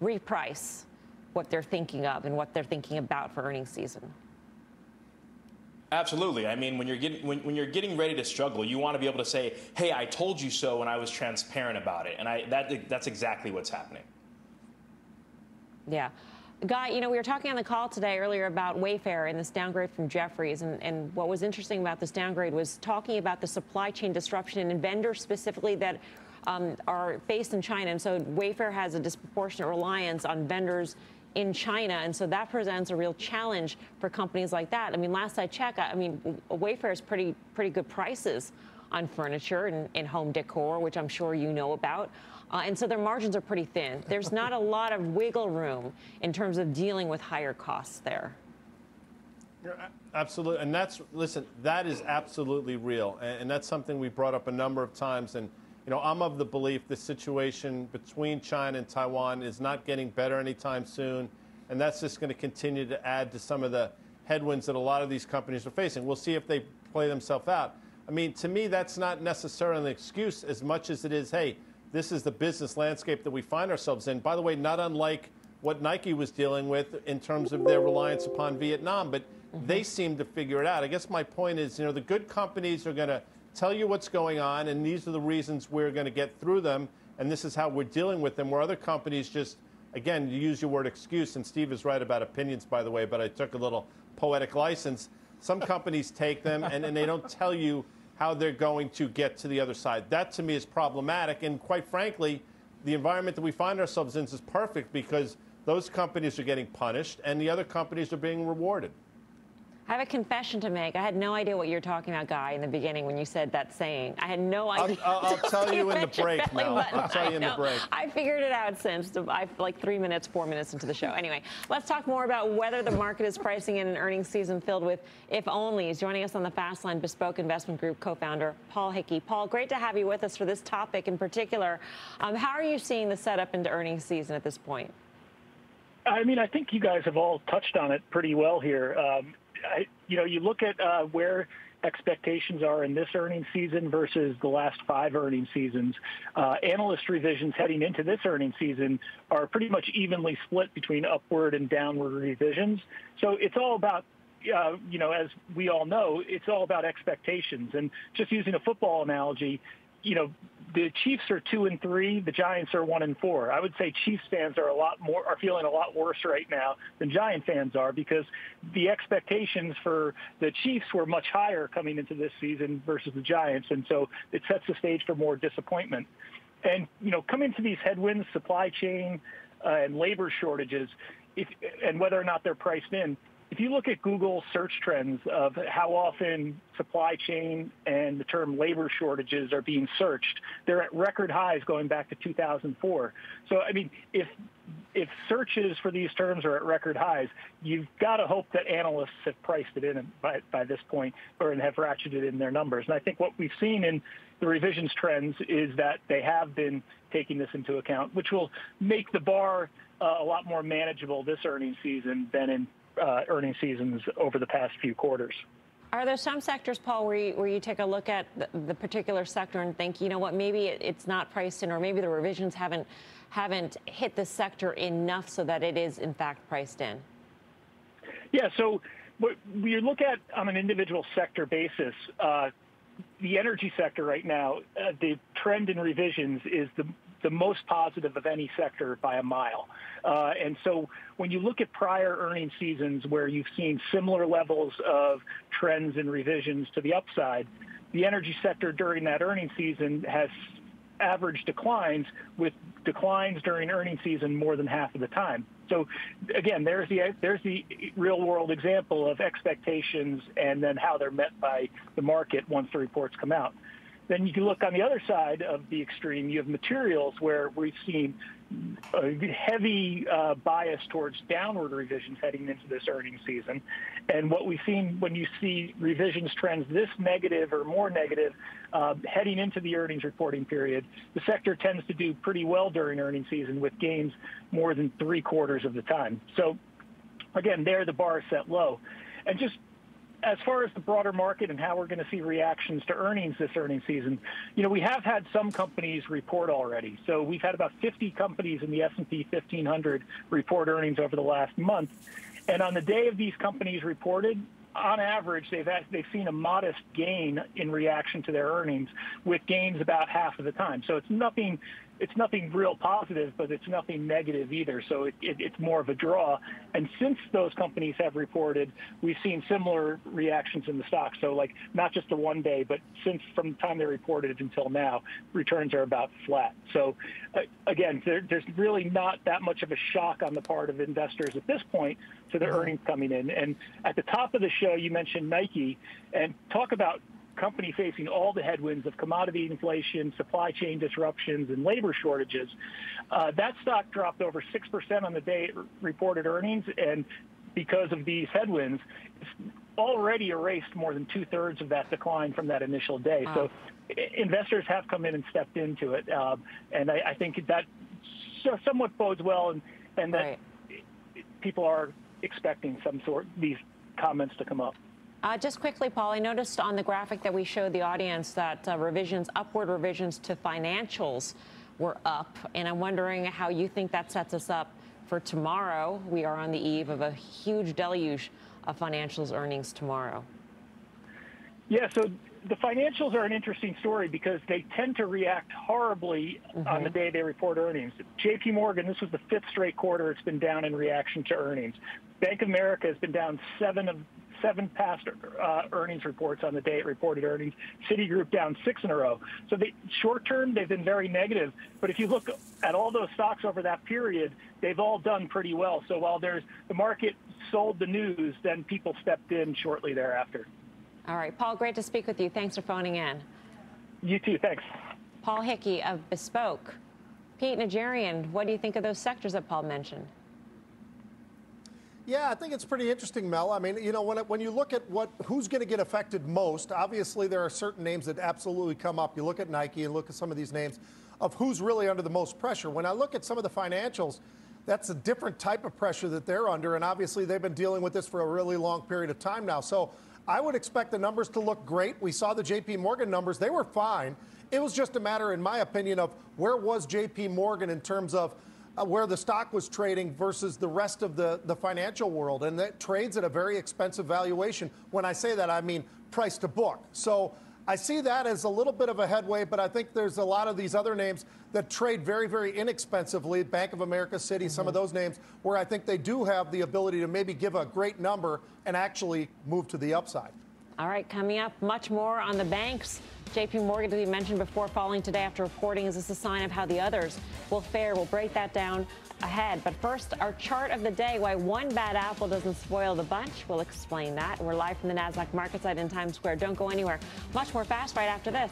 reprice what they're thinking of and what they're thinking about for earnings season. Absolutely. I mean, when you're getting ready to struggle, you want to be able to say, "Hey, I told you so," and I was transparent about it. And that's exactly what's happening. Yeah. Guy, you know, we were talking on the call today earlier about Wayfair and this downgrade from Jefferies. And what was interesting about this downgrade was talking about the supply chain disruption and vendors specifically that are based in China. And so Wayfair has a disproportionate reliance on vendors in China. And so that presents a real challenge for companies like that. I mean, last I checked, I mean, Wayfair is pretty good prices on furniture and home decor, which I'm sure you know about. And so their margins are pretty thin. There's not a lot of wiggle room in terms of dealing with higher costs there. Absolutely. And listen, that is absolutely real. And that's something we brought up a number of times. And, you know, I'm of the belief the situation between China and Taiwan is not getting better anytime soon. And that's just going to continue to add to some of the headwinds that a lot of these companies are facing. We'll see if they play themselves out. I mean, to me, that's not necessarily an excuse as much as it is, hey, this is the business landscape that we find ourselves in. By the way, not unlike what Nike was dealing with in terms of their reliance upon Vietnam, but they seem to figure it out. I guess my point is, you know, the good companies are going to tell you what's going on, and these are the reasons we're going to get through them. and this is how we're dealing with them, where other companies just, again, you use your word excuse, and Steve is right about opinions, by the way, but I took a little poetic license. Some companies take them, and they don't tell you how they're going to get to the other side. That, to me, is problematic, and quite frankly, the environment that we find ourselves in is perfect because those companies are getting punished, and the other companies are being rewarded. I have a confession to make. I had no idea what you were talking about, Guy, in the beginning when you said that saying. I had no idea. I'll tell you in the break, Mel. I'll tell you in the break. I figured it out since like 3 minutes, 4 minutes into the show. Anyway, let's talk more about whether the market is pricing in an earnings season filled with if-onlys. Joining us on the Fast Line Bespoke Investment Group co-founder Paul Hickey. Paul, great to have you with us for this topic in particular. How are you seeing the setup into earnings season at this point? I mean, I think you guys have all touched on it pretty well here. You look at where expectations are in this earnings season versus the last 5 earnings seasons. Analyst revisions heading into this earnings season are pretty much evenly split between upward and downward revisions. So it's all about, as we all know, it's all about expectations. And just using a football analogy, the Chiefs are 2-3. The Giants are 1-4. I would say Chiefs fans are feeling a lot worse right now than Giant fans are because the expectations for the Chiefs were much higher coming into this season versus the Giants, and so it sets the stage for more disappointment. And coming to these headwinds, supply chain and labor shortages, and whether or not they're priced in. If you look at Google search trends of how often supply chain and the term labor shortages are being searched, they're at record highs going back to 2004. So, I mean, if searches for these terms are at record highs, you've got to hope that analysts have priced it in by this point or have ratcheted in their numbers. And I think what we've seen in the revisions trends is that they have been taking this into account, which will make the bar a lot more manageable this earnings season than in earnings seasons over the past few quarters. Are there some sectors, Paul, where you take a look at the particular sector and think, you know what, maybe it's not priced in, or maybe the revisions haven't hit the sector enough so that it is in fact priced in? Yeah. So what we look at on an individual sector basis, the energy sector right now, the trend in revisions is the most positive of any sector by a mile. And so when you look at prior earnings seasons where you've seen similar levels of trends and revisions to the upside, the energy sector during that earnings season has average declines, with declines during earnings season more than half of the time. So again, there's the real world example of expectations and then how they're met by the market once the reports come out. Then you can look on the other side of the extreme. You have materials where we've seen a heavy bias towards downward revisions heading into this earnings season. And what we've seen when you see revisions trends this negative or more negative heading into the earnings reporting period, the sector tends to do pretty well during earnings season with gains more than 3/4 of the time. So again, there the bar is set low. And just as far as the broader market and how we're going to see reactions to earnings this earnings season, we have had some companies report already. So we've had about 50 companies in the S&P 1500 report earnings over the last month. And on the day of these companies reported, on average, they've seen a modest gain in reaction to their earnings, with gains about half of the time. So it's nothing real positive, but it's nothing negative either. So it's more of a draw. And since those companies have reported, we've seen similar reactions in the stock. So like not just the one day, but since from the time they reported until now, returns are about flat. So again, there's really not that much of a shock on the part of investors at this point to the earnings coming in. And at the top of the show, you mentioned Nike, and talk about company facing all the headwinds of commodity inflation, supply chain disruptions, and labor shortages. That stock dropped over 6% on the day it reported earnings, and because of these headwinds, it's already erased more than 2/3 of that decline from that initial day. Wow. So investors have come in and stepped into it, and I think that somewhat bodes well, and that people are expecting these comments to come up. Just quickly, Paul, I noticed on the graphic that we showed the audience that upward revisions to financials were up, and I'm wondering how you think that sets us up for tomorrow. We are on the eve of a huge deluge of financials earnings tomorrow. Yeah, so the financials are an interesting story because they tend to react horribly on the day they report earnings. JP Morgan, this was the 5th straight quarter it's been down in reaction to earnings. Bank of America has been down 7 past earnings reports on the day it reported earnings. Citigroup down 6 in a row. So short term, they've been very negative. But if you look at all those stocks over that period, they've all done pretty well. So while the market sold the news, then people stepped in shortly thereafter. All right, Paul, great to speak with you. Thanks for phoning in. You too, thanks. Paul Hickey of Bespoke. Pete Najarian, what do you think of those sectors that Paul mentioned? Yeah, I think it's pretty interesting, Mel. I mean, you know, when you look at who's going to get affected most, obviously there are certain names that absolutely come up. You look at Nike and look at some of these names of who's really under the most pressure. When I look at some of the financials, that's a different type of pressure that they're under, and obviously they've been dealing with this for a really long period of time now. So I would expect the numbers to look great. We saw the JP Morgan numbers. They were fine. It was just a matter, in my opinion, of where was JP Morgan in terms of where the stock was trading versus the rest of the financial world. And that trades at a very expensive valuation. When I say that, I mean price to book. So I see that as a little bit of a headway, but I think there's a lot of these other names that trade very, very inexpensively. Bank of America, Citi, some of those names, where I think they do have the ability to maybe give a great number and actually move to the upside. All right, coming up, much more on the banks. JP Morgan, as we mentioned before, falling today after reporting. Is this a sign of how the others will fare? We'll break that down ahead. But first, our chart of the day, why one bad apple doesn't spoil the bunch. We'll explain that. We're live from the NASDAQ market site in Times Square. Don't go anywhere. Much more fast right after this.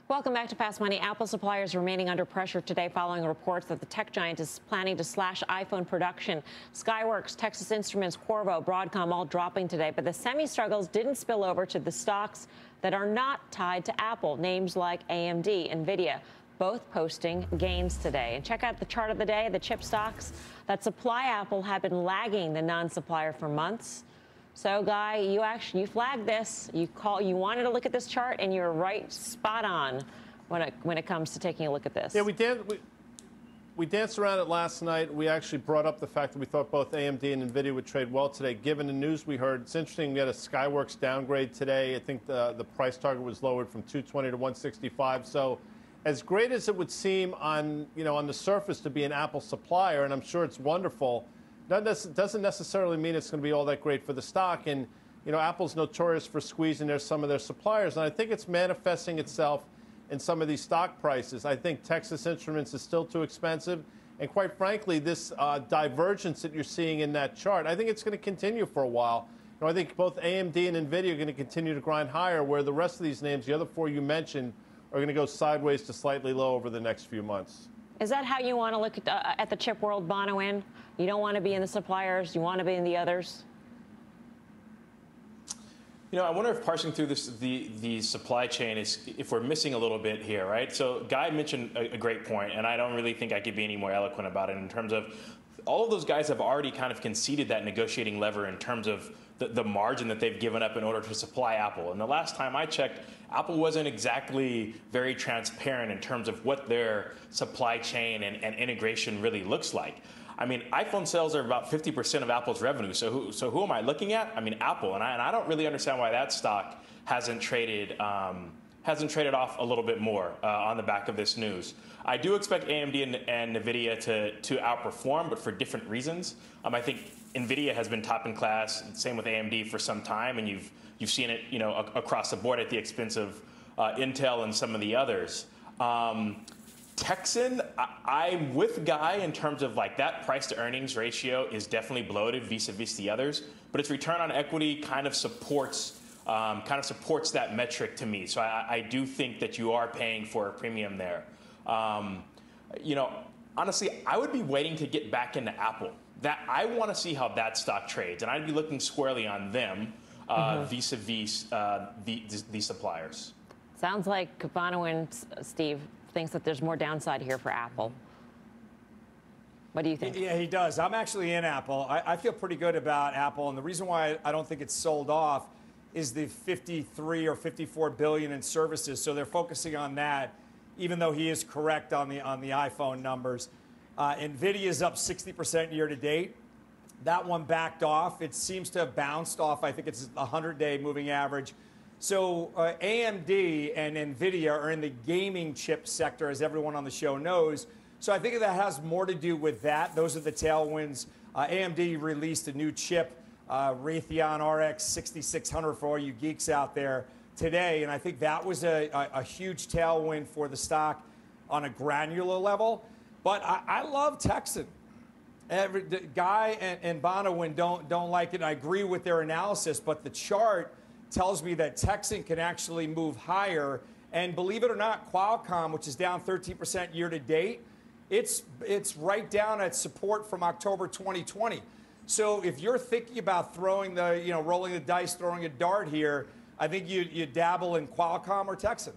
Welcome back to Fast Money. Apple suppliers remaining under pressure today following reports that the tech giant is planning to slash iPhone production. Skyworks, Texas Instruments, Qorvo, Broadcom all dropping today, but the semi struggles didn't spill over to the stocks that are not tied to Apple, names like AMD, Nvidia. both posting gains today. And check out the chart of the day, the chip stocks that supply Apple have been lagging the non-supplier for months. So, Guy, you flagged this. You wanted to look at this chart, and you're right, spot on when it comes to taking a look at this. Yeah, we danced around it last night. We actually brought up the fact that we thought both AMD and Nvidia would trade well today. Given the news we heard, it's interesting. We had a Skyworks downgrade today. I think the price target was lowered from 220 to 165. So, as great as it would seem on the surface to be an Apple supplier, and I'm sure it's wonderful, doesn't necessarily mean it's going to be all that great for the stock. And Apple's notorious for squeezing some of their suppliers, and I think it's manifesting itself in some of these stock prices. I think Texas Instruments is still too expensive, and quite frankly, this divergence that you're seeing in that chart, I think it's going to continue for a while. I think both AMD and Nvidia are going to continue to grind higher, where the rest of these names, the other four you mentioned, are going to go sideways to slightly low over the next few months. Is that how you want to look at the chip world, Bonawyn? You don't want to be in the suppliers, you want to be in the others? I wonder if parsing through the supply chain if we're missing a little bit here, right? So Guy mentioned a great point, and I don't really think I could be any more eloquent about it in terms of all of those guys have already kind of conceded that negotiating lever in terms of the margin that they've given up in order to supply Apple. And the last time I checked, Apple wasn't exactly very transparent in terms of what their supply chain and integration really looks like. I mean, iPhone sales are about 50% of Apple's revenue. So who am I looking at? I mean, Apple. And I don't really understand why that stock hasn't traded off a little bit more on the back of this news. I do expect AMD and Nvidia to outperform, but for different reasons. I think Nvidia has been top in class, same with AMD for some time, and you've seen it across the board at the expense of Intel and some of the others. Texan, I'm with Guy in terms of that price to earnings ratio is definitely bloated vis-a-vis the others, but its return on equity kind of supports that metric to me. So I do think that you are paying for a premium there. Honestly, I would be waiting to get back into Apple. That I want to see how that stock trades, and I'd be looking squarely on them vis-a-vis the suppliers. Sounds like Bonawyn, Steve, thinks that there's more downside here for Apple. What do you think? Yeah, he does. I'm actually in Apple. I feel pretty good about Apple, and the reason why I don't think it's sold off is the 53 or 54 billion in services. So they're focusing on that, even though he is correct on the iPhone numbers. Nvidia is up 60% year to date. That one backed off. It seems to have bounced off. I think it's a 100-day moving average. So AMD and Nvidia are in the gaming chip sector, as everyone on the show knows. So I think that has more to do with that. Those are the tailwinds. AMD released a new chip, Raytheon RX 6600 for all you geeks out there today. And I think that was a huge tailwind for the stock on a granular level. But I love Texan. Guy and Bonawyn don't like it. And I agree with their analysis, but the chart tells me that Texan can actually move higher. And believe it or not, Qualcomm, which is down 13% year to date, it's right down at support from October 2020. So if you're thinking about rolling the dice, throwing a dart here, I think you dabble in Qualcomm or Texan.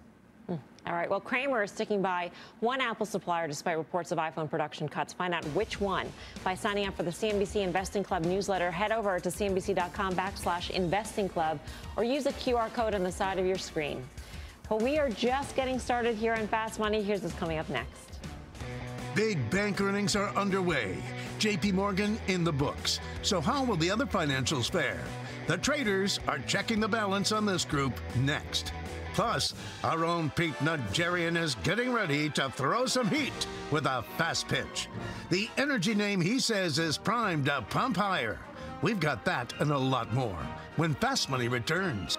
All right. Well, Cramer is sticking by one Apple supplier despite reports of iPhone production cuts. Find out which one by signing up for the CNBC Investing Club newsletter. Head over to cnbc.com/investing club or use the QR code on the side of your screen. Well, we are just getting started here on Fast Money. Here's what's coming up next. Big bank earnings are underway. JP Morgan in the books. So how will the other financials fare? The traders are checking the balance on this group next. Plus, our own Pete Najarian is getting ready to throw some heat with a fast pitch. The energy name he says is primed to pump higher. We've got that and a lot more when Fast Money returns.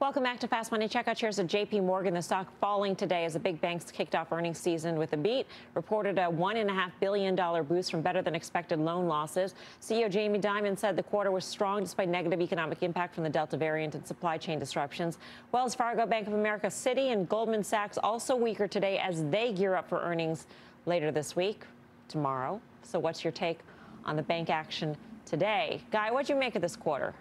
Welcome back to Fast Money. Check out shares of JP Morgan. The stock falling today as the big banks kicked off earnings season with a beat, reported a $1.5 billion boost from better than expected loan losses. CEO Jamie Dimon said the quarter was strong despite negative economic impact from the Delta variant and supply chain disruptions. Wells Fargo, Bank of America, Citi, and Goldman Sachs also weaker today as they gear up for earnings later this week, tomorrow. So what's your take on the bank action today? Guy, what'd you make of this quarter?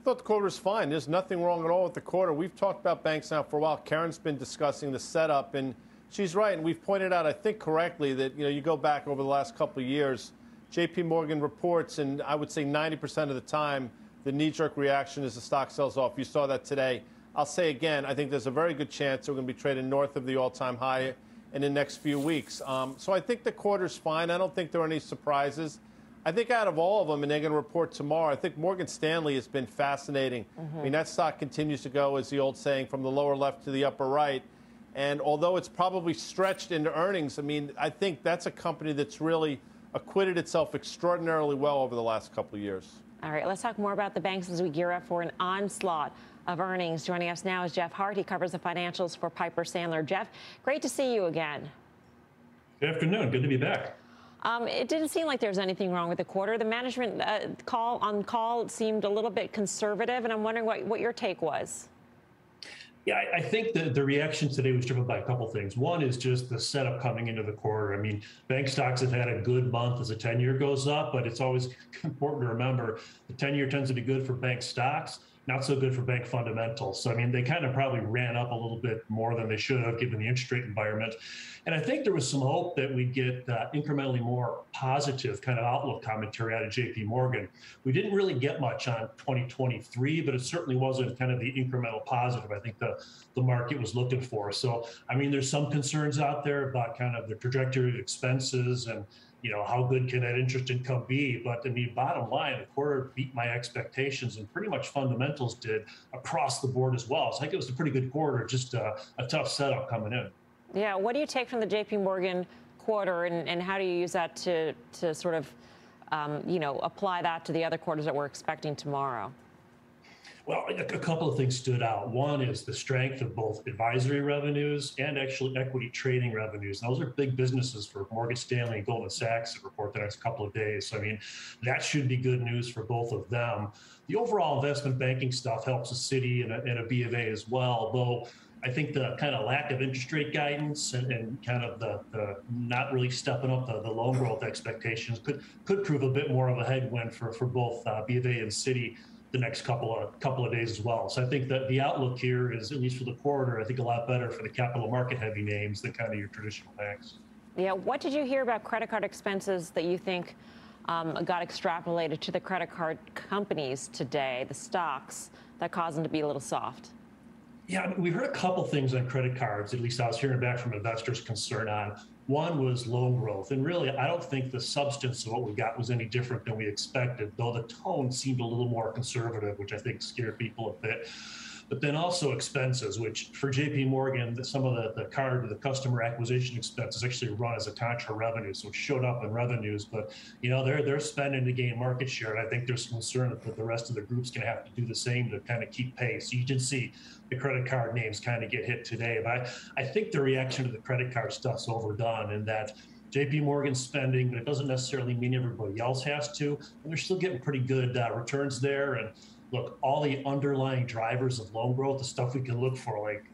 I thought the quarter was fine. There's nothing wrong at all with the quarter. We've talked about banks now for a while. Karen's been discussing the setup, and she's right. And we've pointed out, I think correctly, that you go back over the last couple of years, J.P. Morgan reports, and I would say 90% of the time, the knee-jerk reaction is the stock sells off. You saw that today. I'll say again, I think there's a very good chance we're going to be trading north of the all-time high in the next few weeks. So I think the quarter's fine. I don't think there are any surprises. I think out of all of them, and they're going to report tomorrow, I think Morgan Stanley has been fascinating. I mean, that stock continues to go, as the old saying, from the lower left to the upper right. And although it's probably stretched into earnings, I mean, I think that's a company that's really acquitted itself extraordinarily well over the last couple of years. All right, let's talk more about the banks as we gear up for an onslaught of earnings. Joining us now is Jeff Hart. He covers the financials for Piper Sandler. Jeff, great to see you again. Good afternoon. Good to be back. It didn't seem like there was anything wrong with the quarter. The management call seemed a little bit conservative, and I'm wondering what your take was. Yeah, I think that the reaction today was driven by a couple things. One is just the setup coming into the quarter. I mean, bank stocks have had a good month as the 10-year goes up, but it's always important to remember the 10-year tends to be good for bank stocks, not so good for bank fundamentals. So, I mean, they kind of probably ran up a little bit more than they should have given the interest rate environment. And I think there was some hope that we'd get incrementally more positive kind of outlook commentary out of JP Morgan. We didn't really get much on 2023, but it certainly wasn't kind of the incremental positive I think the market was looking for. So, I mean, there's some concerns out there about kind of the trajectory of expenses and how good can that interest income be? But I mean, bottom line, the quarter beat my expectations, and pretty much fundamentals did across the board as well. So I think it was a pretty good quarter, just a tough setup coming in. Yeah, what do you take from the JP Morgan quarter, and how do you use that to sort of, apply that to the other quarters that we're expecting tomorrow? Well, a couple of things stood out. One is the strength of both advisory revenues and actually equity trading revenues. And those are big businesses for Morgan Stanley and Goldman Sachs to report the next couple of days. So, I mean, that should be good news for both of them. The overall investment banking stuff helps the Citi and a B of A as well, though I think the kind of lack of interest rate guidance and kind of the not really stepping up the loan growth expectations could prove a bit more of a headwind for both B of A and Citi the next couple of days as well. So I think that the outlook here is, at least for the quarter, I think a lot better for the capital market heavy names than kind of your traditional banks. Yeah, what did you hear about credit card expenses that you think got extrapolated to the credit card companies today, the stocks, that caused them to be a little soft? Yeah, I mean, we heard a couple things on credit cards, at least I was hearing back from investors concerned on. One was loan growth. And really, I don't think the substance of what we got was any different than we expected, though the tone seemed a little more conservative, which I think scared people a bit. But then also expenses, which for JP Morgan, some of the card, the customer acquisition expenses actually run as a contra revenue. So it showed up in revenues, but they're spending to gain market share. And I think there's concern that the rest of the group's going to have to do the same to kind of keep pace. You did see the credit card names kind of get hit today, but I think the reaction to the credit card stuff's overdone, and that JP Morgan's spending, but it doesn't necessarily mean everybody else has to. And they're still getting pretty good returns there. And look, all the underlying drivers of loan growth, the stuff we can look for, like,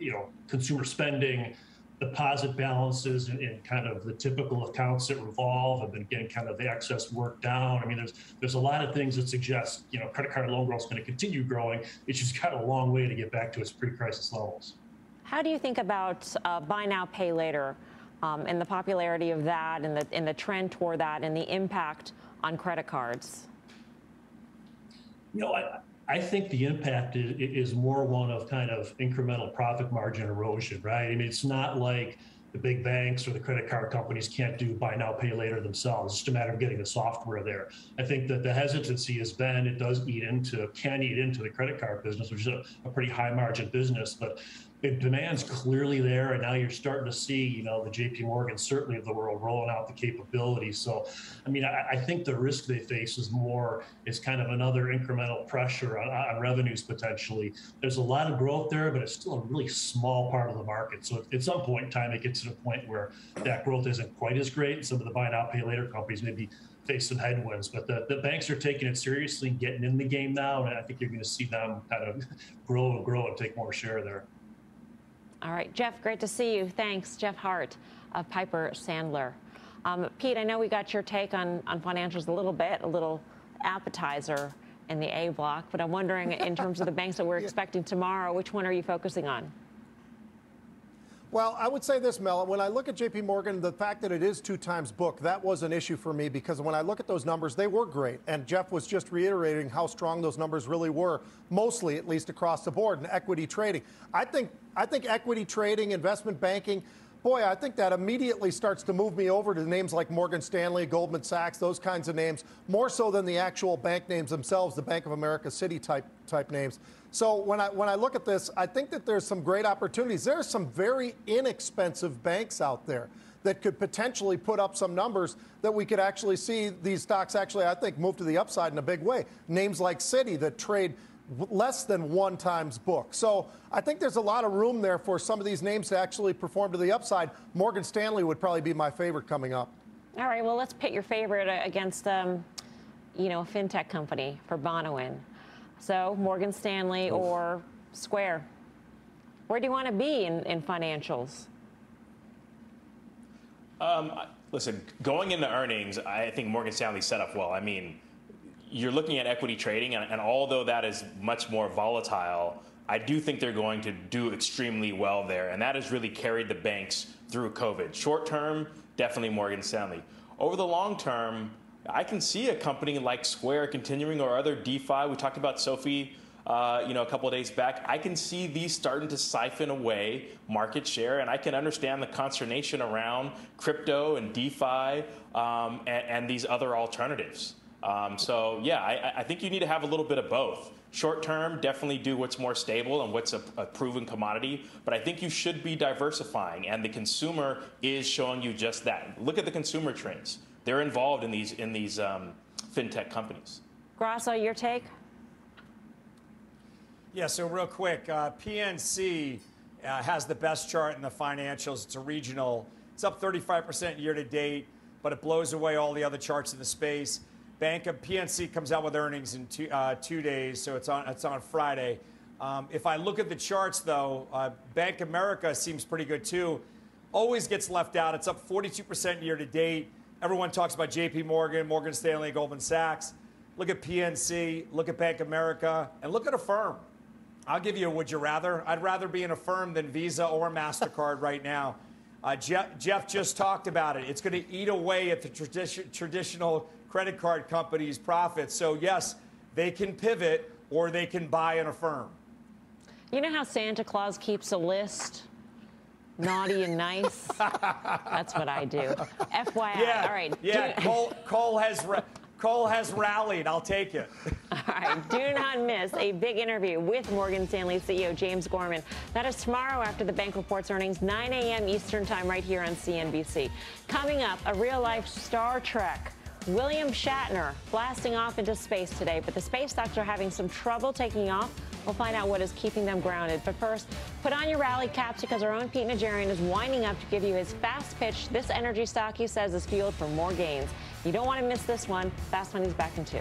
consumer spending, deposit balances, and kind of the typical accounts that revolve have been getting kind of the excess work down. I mean, there's a lot of things that suggest, credit card loan growth is going to continue growing. It's just got a long way to get back to its pre-crisis levels. How do you think about buy now, pay later, and the popularity of that, and the trend toward that, and the impact on credit cards? I think the impact is more one of kind of incremental profit margin erosion, right? I mean, it's not like the big banks or the credit card companies can't do buy now, pay later themselves. It's just a matter of getting the software there. I think that the hesitancy has been, it can eat into the credit card business, which is a pretty high margin business. But, the demand's clearly there, and now you're starting to see, you know, the JP Morgan certainly of the world rolling out the capabilities. So, I mean, I think the risk they face is kind of another incremental pressure on revenues potentially. There's a lot of growth there, but it's still a really small part of the market. So at some point in time, it gets to the point where that growth isn't quite as great. And some of the buy now, pay later companies maybe face some headwinds, but the banks are taking it seriously, getting in the game now, and I think you're going to see them kind of grow and take more share there. All right, Jeff, great to see you. Thanks, Jeff Hart of Piper Sandler. Pete, I know we got your take on financials a little appetizer in the A block, but I'm wondering in terms of the banks that we're expecting tomorrow, which one are you focusing on? Well, I would say this, Mel. When I look at JP Morgan, the fact that it is 2 times book, that was an issue for me because when I look at those numbers, they were great. And Jeff was just reiterating how strong those numbers really were, mostly at least across the board in equity trading. I think equity trading, investment banking, boy, I think that immediately starts to move me over to names like Morgan Stanley, Goldman Sachs, those kinds of names, more so than the actual bank names themselves, the Bank of America, Citi type names. So when I look at this, I think that there's some great opportunities. There are some very inexpensive banks out there that could potentially put up some numbers that we could actually see these stocks actually, I think, move to the upside in a big way. Names like Citi that trade less than 1 times book. So I think there's a lot of room there for some of these names to actually perform to the upside. Morgan Stanley would probably be my favorite coming up. All right, well, let's pit your favorite against, you know, a fintech company for Bonawyn. So Morgan Stanley or Square. Where do you want to be in financials? Listen, going into earnings, I think Morgan Stanley's set up well. I mean, you're looking at equity trading, and although that is much more volatile, I do think they're going to do extremely well there, and that has really carried the banks through COVID. Short term, definitely Morgan Stanley. Over the long term, I can see a company like Square continuing, or other DeFi. We talked about Sophie, you know, a couple of days back. I can see these starting to siphon away market share, and I can understand the consternation around crypto and DeFi and these other alternatives. So yeah, I think you need to have a little bit of both. Short term, definitely do what's more stable and what's a proven commodity, but I think you should be diversifying, and the consumer is showing you just that. Look at the consumer trends. They're involved in these fintech companies. Grasso, your take? Yeah, so real quick, PNC has the best chart in the financials. It's a regional. It's up 35% year to date, but it blows away all the other charts in the space. Bank of PNC comes out with earnings in 2 days, so it's on Friday. If I look at the charts, though, Bank of America seems pretty good too. Always gets left out. It's up 42% year to date. Everyone talks about JP Morgan, Morgan Stanley, Goldman Sachs. Look at PNC, look at Bank of America, and look at Affirm. I'll give you a would you rather. I'd rather be in Affirm than Visa or MasterCard right now. Jeff just talked about it. It's going to eat away at the traditional credit card companies' profits. So yes, they can pivot or they can buy an Affirm. You know how Santa Claus keeps a list? Naughty and nice. That's what I do. FYI. Yeah, all right. Yeah, Cole has rallied. I'll take it. All right. Do not miss a big interview with Morgan Stanley CEO James Gorman. That is tomorrow after the bank reports earnings, 9 a.m. Eastern time, right here on CNBC. Coming up, a real-life Star Trek. William Shatner blasting off into space today, but the space stocks are having some trouble taking off. We'll find out what is keeping them grounded. But first, put on your rally caps because our own Pete Najarian is winding up to give you his fast pitch. This energy stock, he says, is fueled for more gains. You don't want to miss this one. Fast Money's back in 2.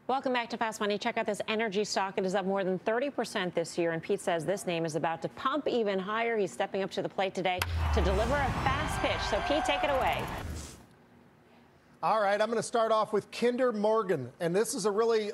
Welcome back to Fast Money. Check out this energy stock. It is up more than 30% this year, and Pete says this name is about to pump even higher. He's stepping up to the plate today to deliver a fast pitch. So, Pete, take it away. All right, I'm going to start off with Kinder Morgan, and this is a really,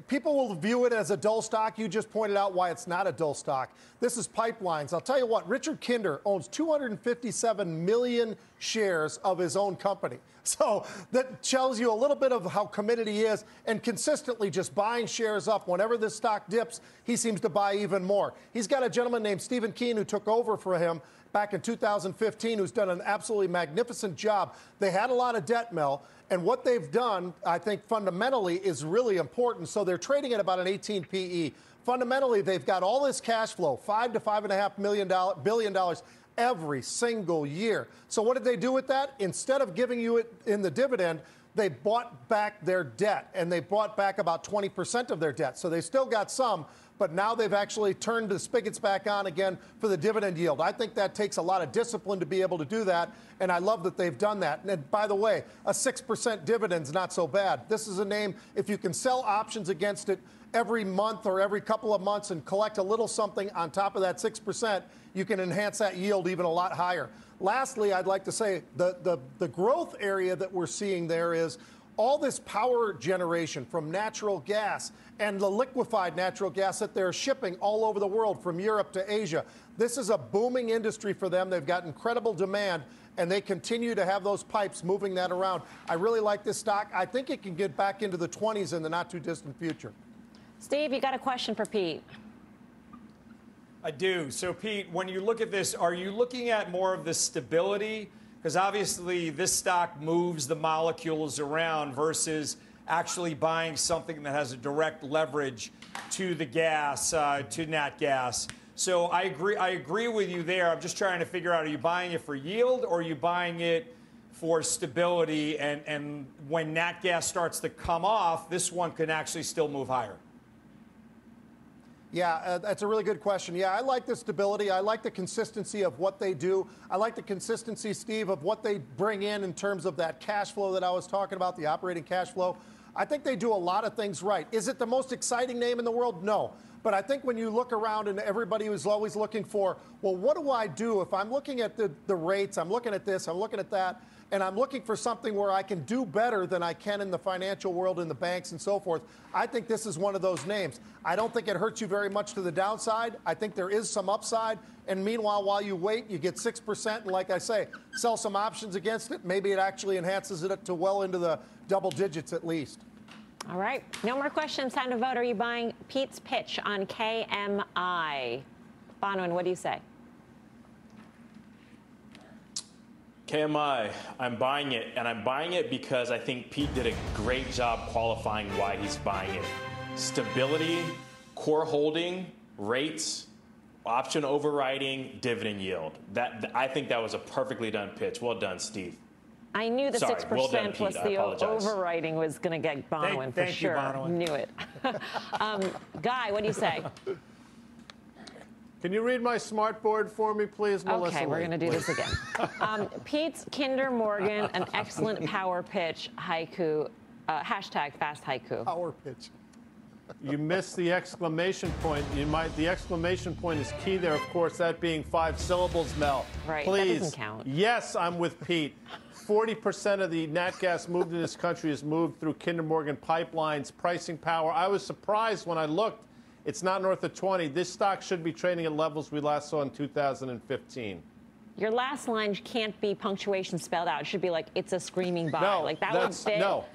people will view it as a dull stock. You just pointed out why it's not a dull stock. This is pipelines. I'll tell you what, Richard Kinder owns 257 million shares of his own company. So that tells you a little bit of how committed he is, and consistently just buying shares up. Whenever this stock dips, he seems to buy even more. He's got a gentleman named Stephen Keen who took over for him back in 2015, who's done an absolutely magnificent job. They had a lot of debt, Mel, and what they've done, I think, fundamentally is really important. So they're trading at about an 18 PE. Fundamentally, they've got all this cash flow, $5 to $5.5 billion every single year. So what did they do with that? Instead of giving you it in the dividend, they bought back their debt, and they bought back about 20% of their debt. So they still got some, but now they've actually turned the spigots back on again for the dividend yield. I think that takes a lot of discipline to be able to do that, and I love that they've done that. And by the way, a 6% dividend's not so bad. This is a name, if you can sell options against it every month or every couple of months and collect a little something on top of that 6%, you can enhance that yield even a lot higher. Lastly, I'd like to say the growth area that we're seeing there is all this power generation from natural gas and the liquefied natural gas that they're shipping all over the world from Europe to Asia. This is a booming industry for them. They've got incredible demand, and they continue to have those pipes moving that around. I really like this stock. I think it can get back into the 20s in the not-too-distant future. Steve, you got a question for Pete. I do. So, Pete, when you look at this, are you looking at more of the stability? Because obviously this stock moves the molecules around versus actually buying something that has a direct leverage to the gas, to nat gas. So I agree with you there. I'm just trying to figure out, are you buying it for yield or are you buying it for stability? And when nat gas starts to come off, this one can actually still move higher. Yeah, that's a really good question. Yeah, I like the stability. I like the consistency of what they do. I like the consistency, Steve, of what they bring in terms of that cash flow that I was talking about, the operating cash flow. I think they do a lot of things right. Is it the most exciting name in the world? No. But I think when you look around and everybody was always looking for, well, what do I do if I'm looking at the rates, I'm looking at this, I'm looking at that, and I'm looking for something where I can do better than I can in the financial world, in the banks and so forth. I think this is one of those names. I don't think it hurts you very much to the downside. I think there is some upside. And meanwhile, while you wait, you get 6%. And like I say, sell some options against it. Maybe it actually enhances it to well into the double digits at least. All right. No more questions. Time to vote. Are you buying Pete's pitch on KMI? Bonwin, what do you say? KMI, I'm buying it, and I'm buying it because I think Pete did a great job qualifying why he's buying it. Stability, core holding, rates, option overriding, dividend yield. I think that was a perfectly done pitch. Well done, Steve. I knew the 6% well done, plus Pete. the overriding was going to get Bonwin for sure. Bonwin. Knew it. Guy, what do you say? Can you read my smart board for me, please, Melissa? Okay, we're going to do this again. Pete's Kinder Morgan, an excellent power pitch haiku, hashtag fast haiku. Power pitch. You missed the exclamation point. The exclamation point is key there, of course, that being 5 syllables, Mel. Right, please. That doesn't count. Yes, I'm with Pete. 40% of the nat gas moved in this country is moved through Kinder Morgan pipelines, pricing power. I was surprised when I looked. It's not north of 20. This stock should be trading at levels we last saw in 2015. Your last line can't be punctuation spelled out. It should be like, it's a screaming buy. No, like that would fit. No.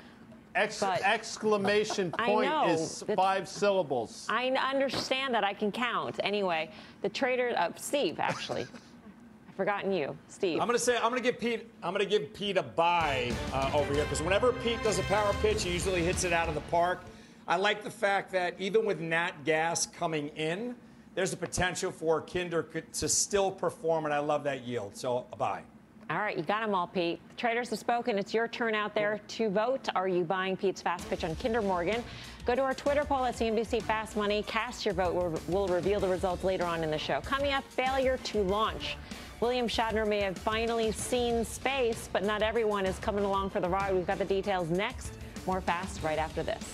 Exclamation point is 5 syllables. I understand that. I can count. Anyway, the trader, Steve, actually. I've forgotten you, Steve. I'm gonna give Pete a buy over here, because whenever Pete does a power pitch, he usually hits it out of the park. I like the fact that even with nat gas coming in, there's a potential for Kinder to still perform, and I love that yield. So a buy. All right, you got them all, Pete. The traders have spoken. It's your turn out there to vote. Are you buying Pete's fast pitch on Kinder Morgan? Go to our Twitter poll at CNBC Fast Money. Cast your vote. We'll reveal the results later on in the show. Coming up, failure to launch. William Shatner may have finally seen space, but not everyone is coming along for the ride. We've got the details next. More Fast right after this.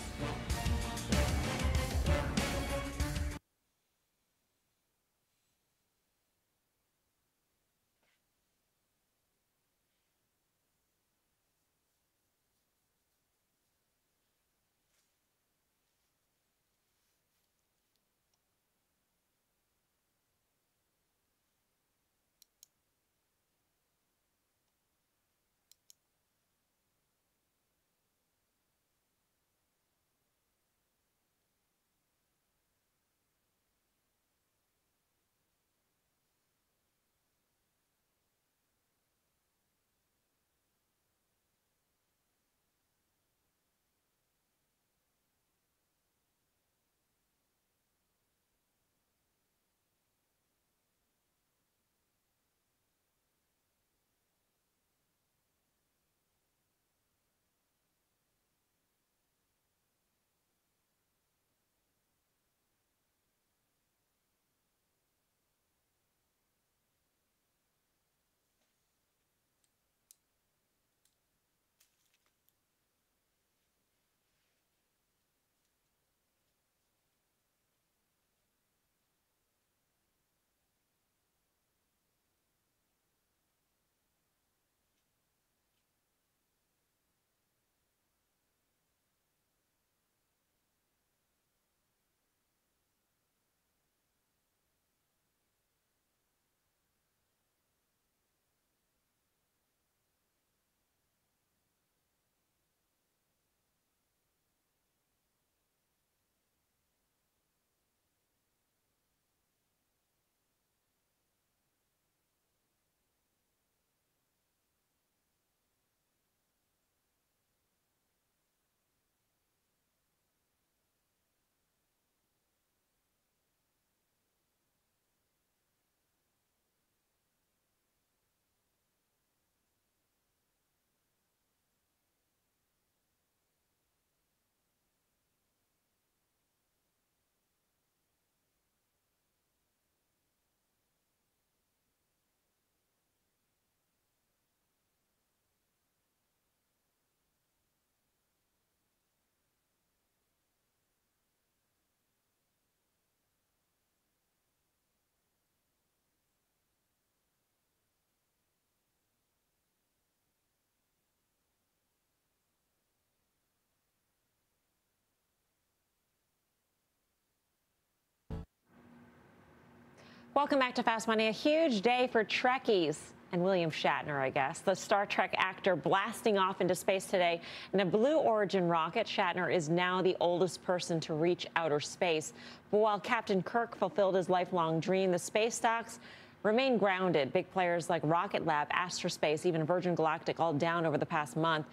Welcome back to Fast Money. A huge day for Trekkies and William Shatner, I guess. The Star Trek actor blasting off into space today in a Blue Origin rocket. Shatner is now the oldest person to reach outer space. But while Captain Kirk fulfilled his lifelong dream, the space stocks remain grounded. Big players like Rocket Lab, Astrospace, even Virgin Galactic all down over the past month.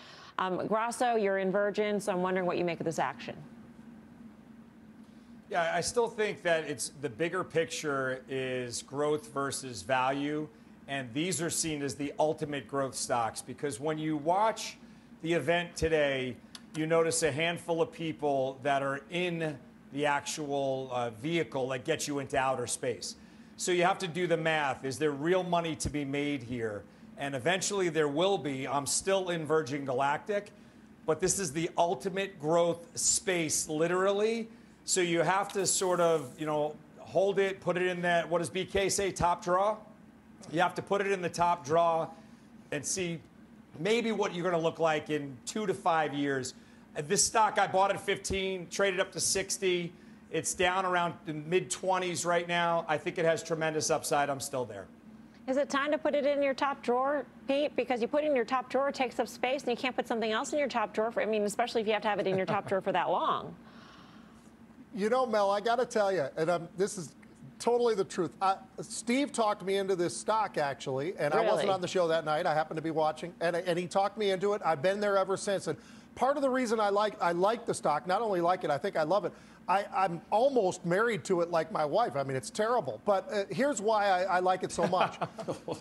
Grasso, you're in Virgin, so I'm wondering what you make of this action. Yeah, I still think that it's the bigger picture is growth versus value. And these are seen as the ultimate growth stocks because when you watch the event today, you notice a handful of people that are in the actual vehicle that gets you into outer space. So you have to do the math. Is there real money to be made here? And eventually there will be. I'm still in Virgin Galactic, but this is the ultimate growth space, literally. So you have to sort of, hold it, put it in that, what does BK say, top draw? You have to put it in the top draw and see maybe what you're going to look like in 2 to 5 years. This stock, I bought at 15, traded up to 60. It's down around the mid-20s right now. I think it has tremendous upside. I'm still there. Is it time to put it in your top drawer, Pete? Because you put it in your top drawer, it takes up space, and you can't put something else in your top drawer. Especially if you have to have it in your top drawer for that long. Mel, I got to tell you, and this is totally the truth. Steve talked me into this stock, actually, and really? I wasn't on the show that night. I happened to be watching, and he talked me into it. I've been there ever since. And part of the reason I like the stock, not only like it, I think I love it. I'm almost married to it like my wife. I mean, it's terrible. But here's why I like it so much.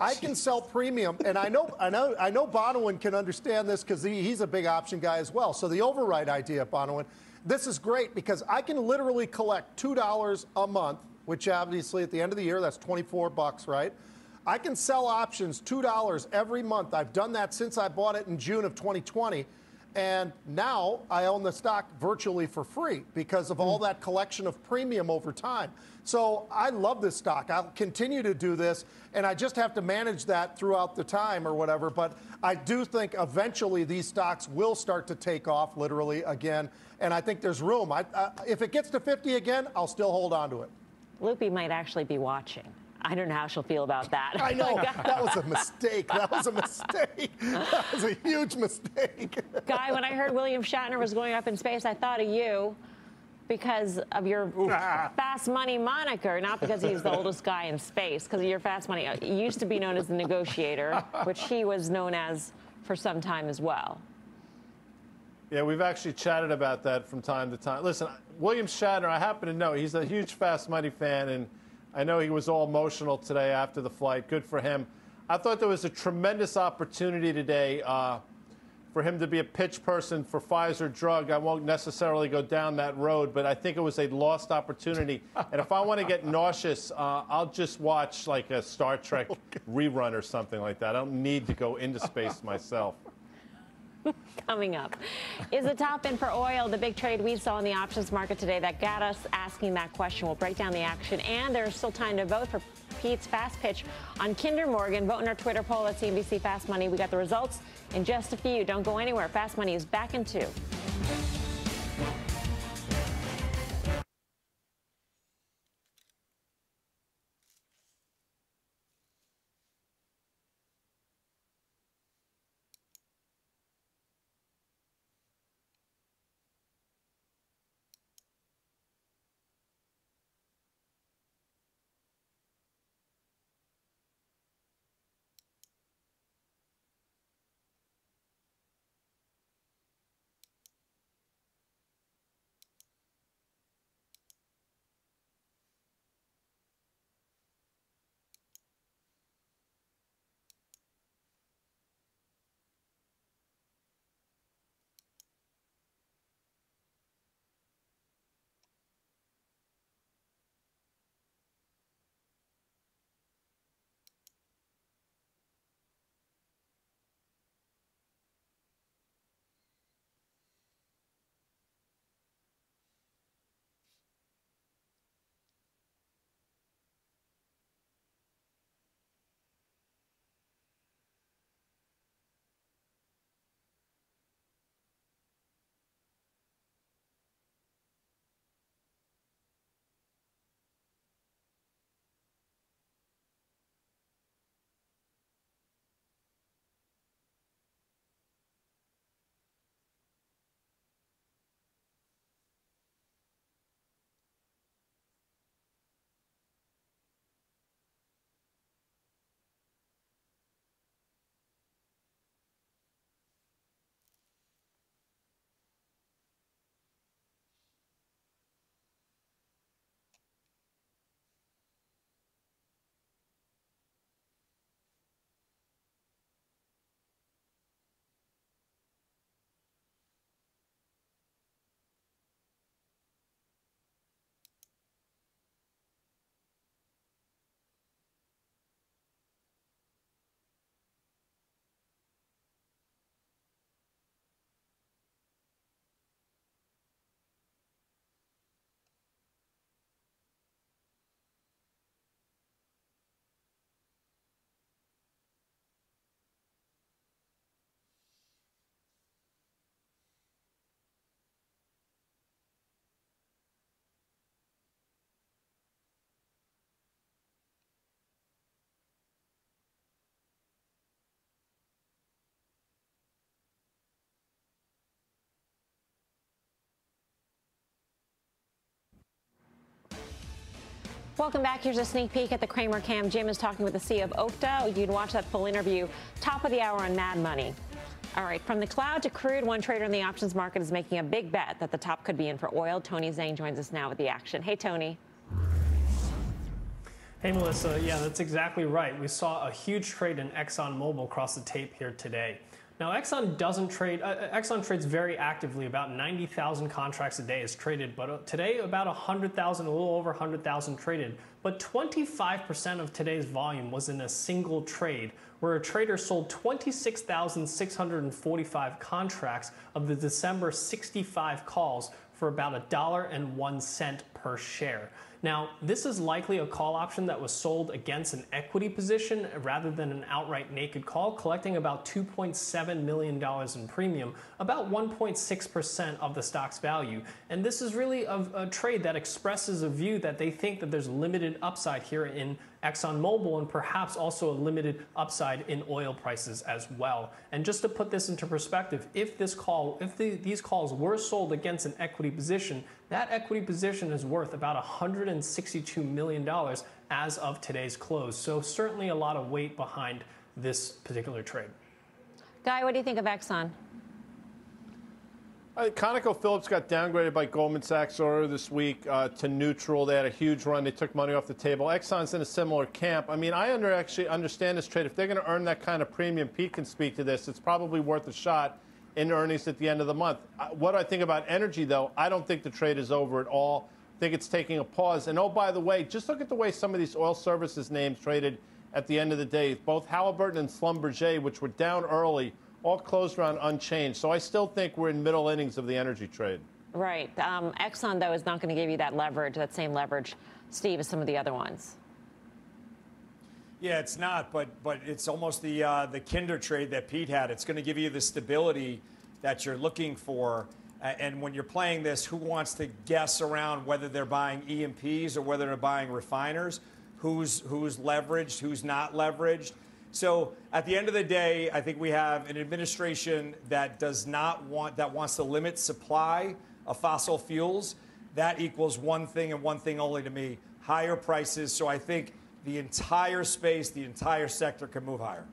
I can sell premium, and I know Bonawyn can understand this because he's a big option guy as well. So the override idea, Bonawyn, this is great because I can literally collect $2 a month, which obviously at the end of the year, that's $24, right? I can sell options $2 every month. I've done that since I bought it in June of 2020. And now I own the stock virtually for free because of all that collection of premium over time. So I love this stock. I'll continue to do this, and I just have to manage that throughout the time or whatever. But I do think eventually these stocks will start to take off literally again, and I think there's room. If it gets to 50 again, I'll still hold on to it. Loopy might actually be watching. I don't know how she'll feel about that. I know. That was a mistake. That was a mistake. That was a huge mistake. Guy, when I heard William Shatner was going up in space, I thought of you because of your fast money moniker, not because he's the oldest guy in space, because of your fast money. He used to be known as the negotiator, which he was known as for some time as well. Yeah, we've actually chatted about that from time to time. Listen, William Shatner, I happen to know, he's a huge Fast Money fan, and I know he was all emotional today after the flight. Good for him. I thought there was a tremendous opportunity today for him to be a pitch person for Pfizer drug. I won't necessarily go down that road, but I think it was a lost opportunity. And if I want to get nauseous, I'll just watch like a Star Trek rerun or something like that. I don't need to go into space myself. Coming up, is the top in for oil the big trade we saw in the options market today that got us asking that question? We'll break down the action, and there's still time to vote for Pete's Fast Pitch on Kinder Morgan. Vote in our Twitter poll at CNBC Fast Money. We got the results in just a few. Don't go anywhere. Fast Money is back in 2. Welcome back. Here's a sneak peek at the Cramer Cam. Jim is talking with the CEO of Okta. You can watch that full interview top of the hour on Mad Money. All right, from the cloud to crude, one trader in the options market is making a big bet that the top could be in for oil. Tony Zhang joins us now with the action. Hey, Tony. Hey, Melissa. Yeah, that's exactly right. We saw a huge trade in ExxonMobil across the tape here today. Now, Exxon doesn't trade. Exxon trades very actively. About 90,000 contracts a day is traded, but today about 100,000, a little over 100,000 traded. But 25% of today's volume was in a single trade, where a trader sold 26,645 contracts of the December 65 calls for about $1.01 per share. Now, this is likely a call option that was sold against an equity position rather than an outright naked call, collecting about $2.7 million in premium, about 1.6% of the stock's value. And this is really a trade that expresses a view that they think that there's limited upside here in ExxonMobil and perhaps also a limited upside in oil prices as well. And just to put this into perspective, if these calls were sold against an equity position, that equity position is worth about $162 million as of today's close. So certainly a lot of weight behind this particular trade. Guy, what do you think of Exxon? ConocoPhillips got downgraded by Goldman Sachs earlier this week to neutral. They had a huge run. They took money off the table. Exxon's in a similar camp. I mean, I actually understand this trade. If they're going to earn that kind of premium, Pete can speak to this. It's probably worth a shot in earnings at the end of the month. What I think about energy, though, I don't think the trade is over at all. I think it's taking a pause. And, oh, by the way, just look at the way some of these oil services names traded at the end of the day. Both Halliburton and Schlumberger, which were down early, all closed around unchanged. So I still think we're in middle innings of the energy trade. Right. Exxon, though, is not going to give you that leverage, that same leverage, Steve, as some of the other ones. Yeah, it's not, but it's almost the Kinder trade that Pete had. It's going to give you the stability that you're looking for. And when you're playing this, who wants to guess around whether they're buying E&Ps or whether they're buying refiners? Who's leveraged? Who's not leveraged? So at the end of the day, I think we have an administration that wants to limit supply of fossil fuels. That equals one thing and one thing only to me: higher prices. So I think the entire space, the entire sector can move higher.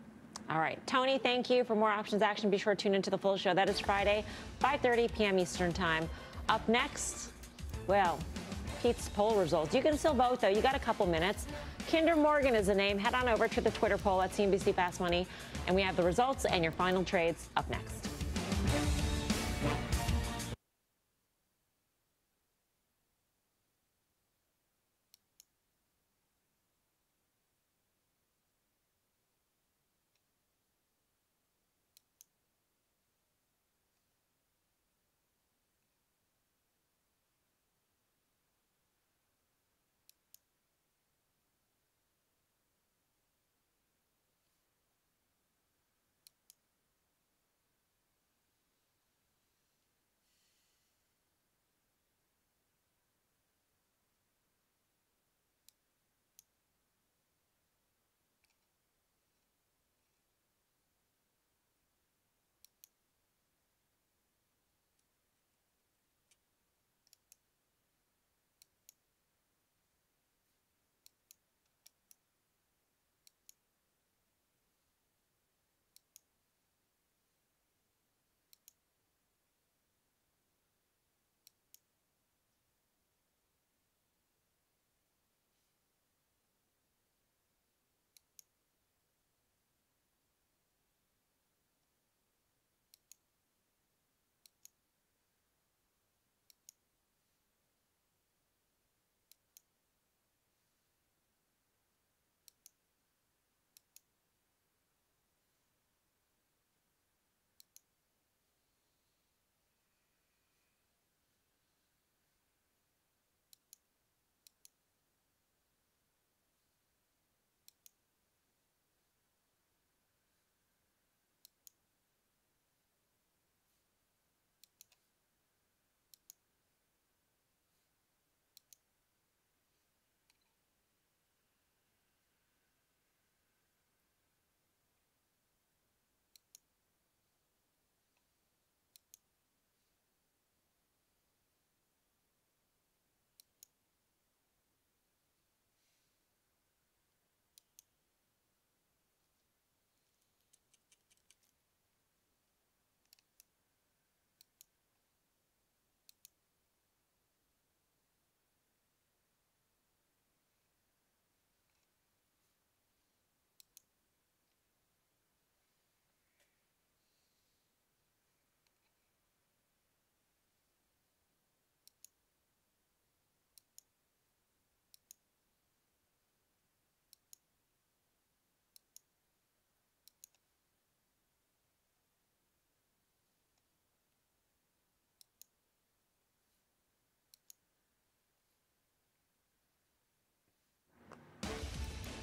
All right. Tony, thank you. For more options action, be sure to tune into the full show. That is Friday, 5:30 p.m. Eastern Time. Up next, well, Pete's poll results. You can still vote, though. You got a couple minutes. Kinder Morgan is the name. Head on over to the Twitter poll at CNBC Fast Money, and we have the results and your final trades up next.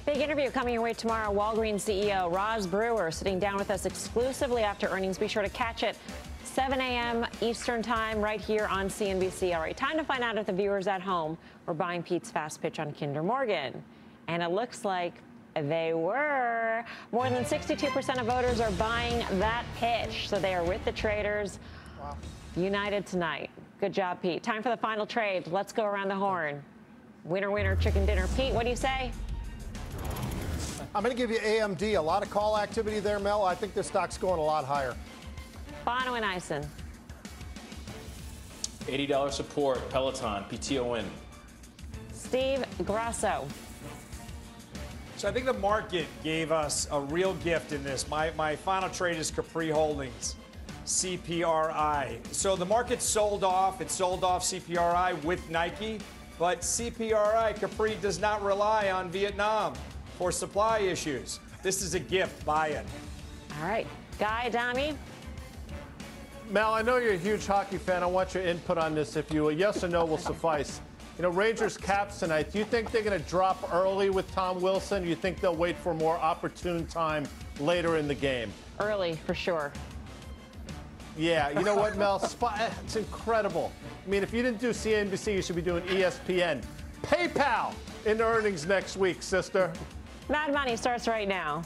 Big interview coming your way tomorrow. Walgreens CEO Roz Brewer sitting down with us exclusively after earnings. Be sure to catch it 7 a.m. Eastern time right here on CNBC. All right, time to find out if the viewers at home were buying Pete's fast pitch on Kinder Morgan. And it looks like they were. More than 62% of voters are buying that pitch. So they are with the traders. Wow. United tonight. Good job, Pete. Time for the final trade. Let's go around the horn. Winner, winner, chicken dinner. Pete, what do you say? I'm going to give you AMD. A lot of call activity there, Mel. I think this stock's going a lot higher. Bono and Eisen. $80 support, Peloton, PTO win. Steve Grasso. So I think the market gave us a real gift in this. My final trade is Capri Holdings, CPRI. So the market sold off. It sold off CPRI with Nike, but CPRI, Capri, does not rely on Vietnam for supply issues. This is a gift. Buy it. All right. Guy Adami. Mel, I know you're a huge hockey fan. I want your input on this. If you a yes or no will suffice. You know, Rangers Caps tonight. Do you think they're going to drop early with Tom Wilson? Or do you think they'll wait for a more opportune time later in the game? Early, for sure. Yeah, you know what, Mel? It's incredible. I mean, if you didn't do CNBC, you should be doing ESPN. PayPal in earnings next week, sister. Mad Money starts right now.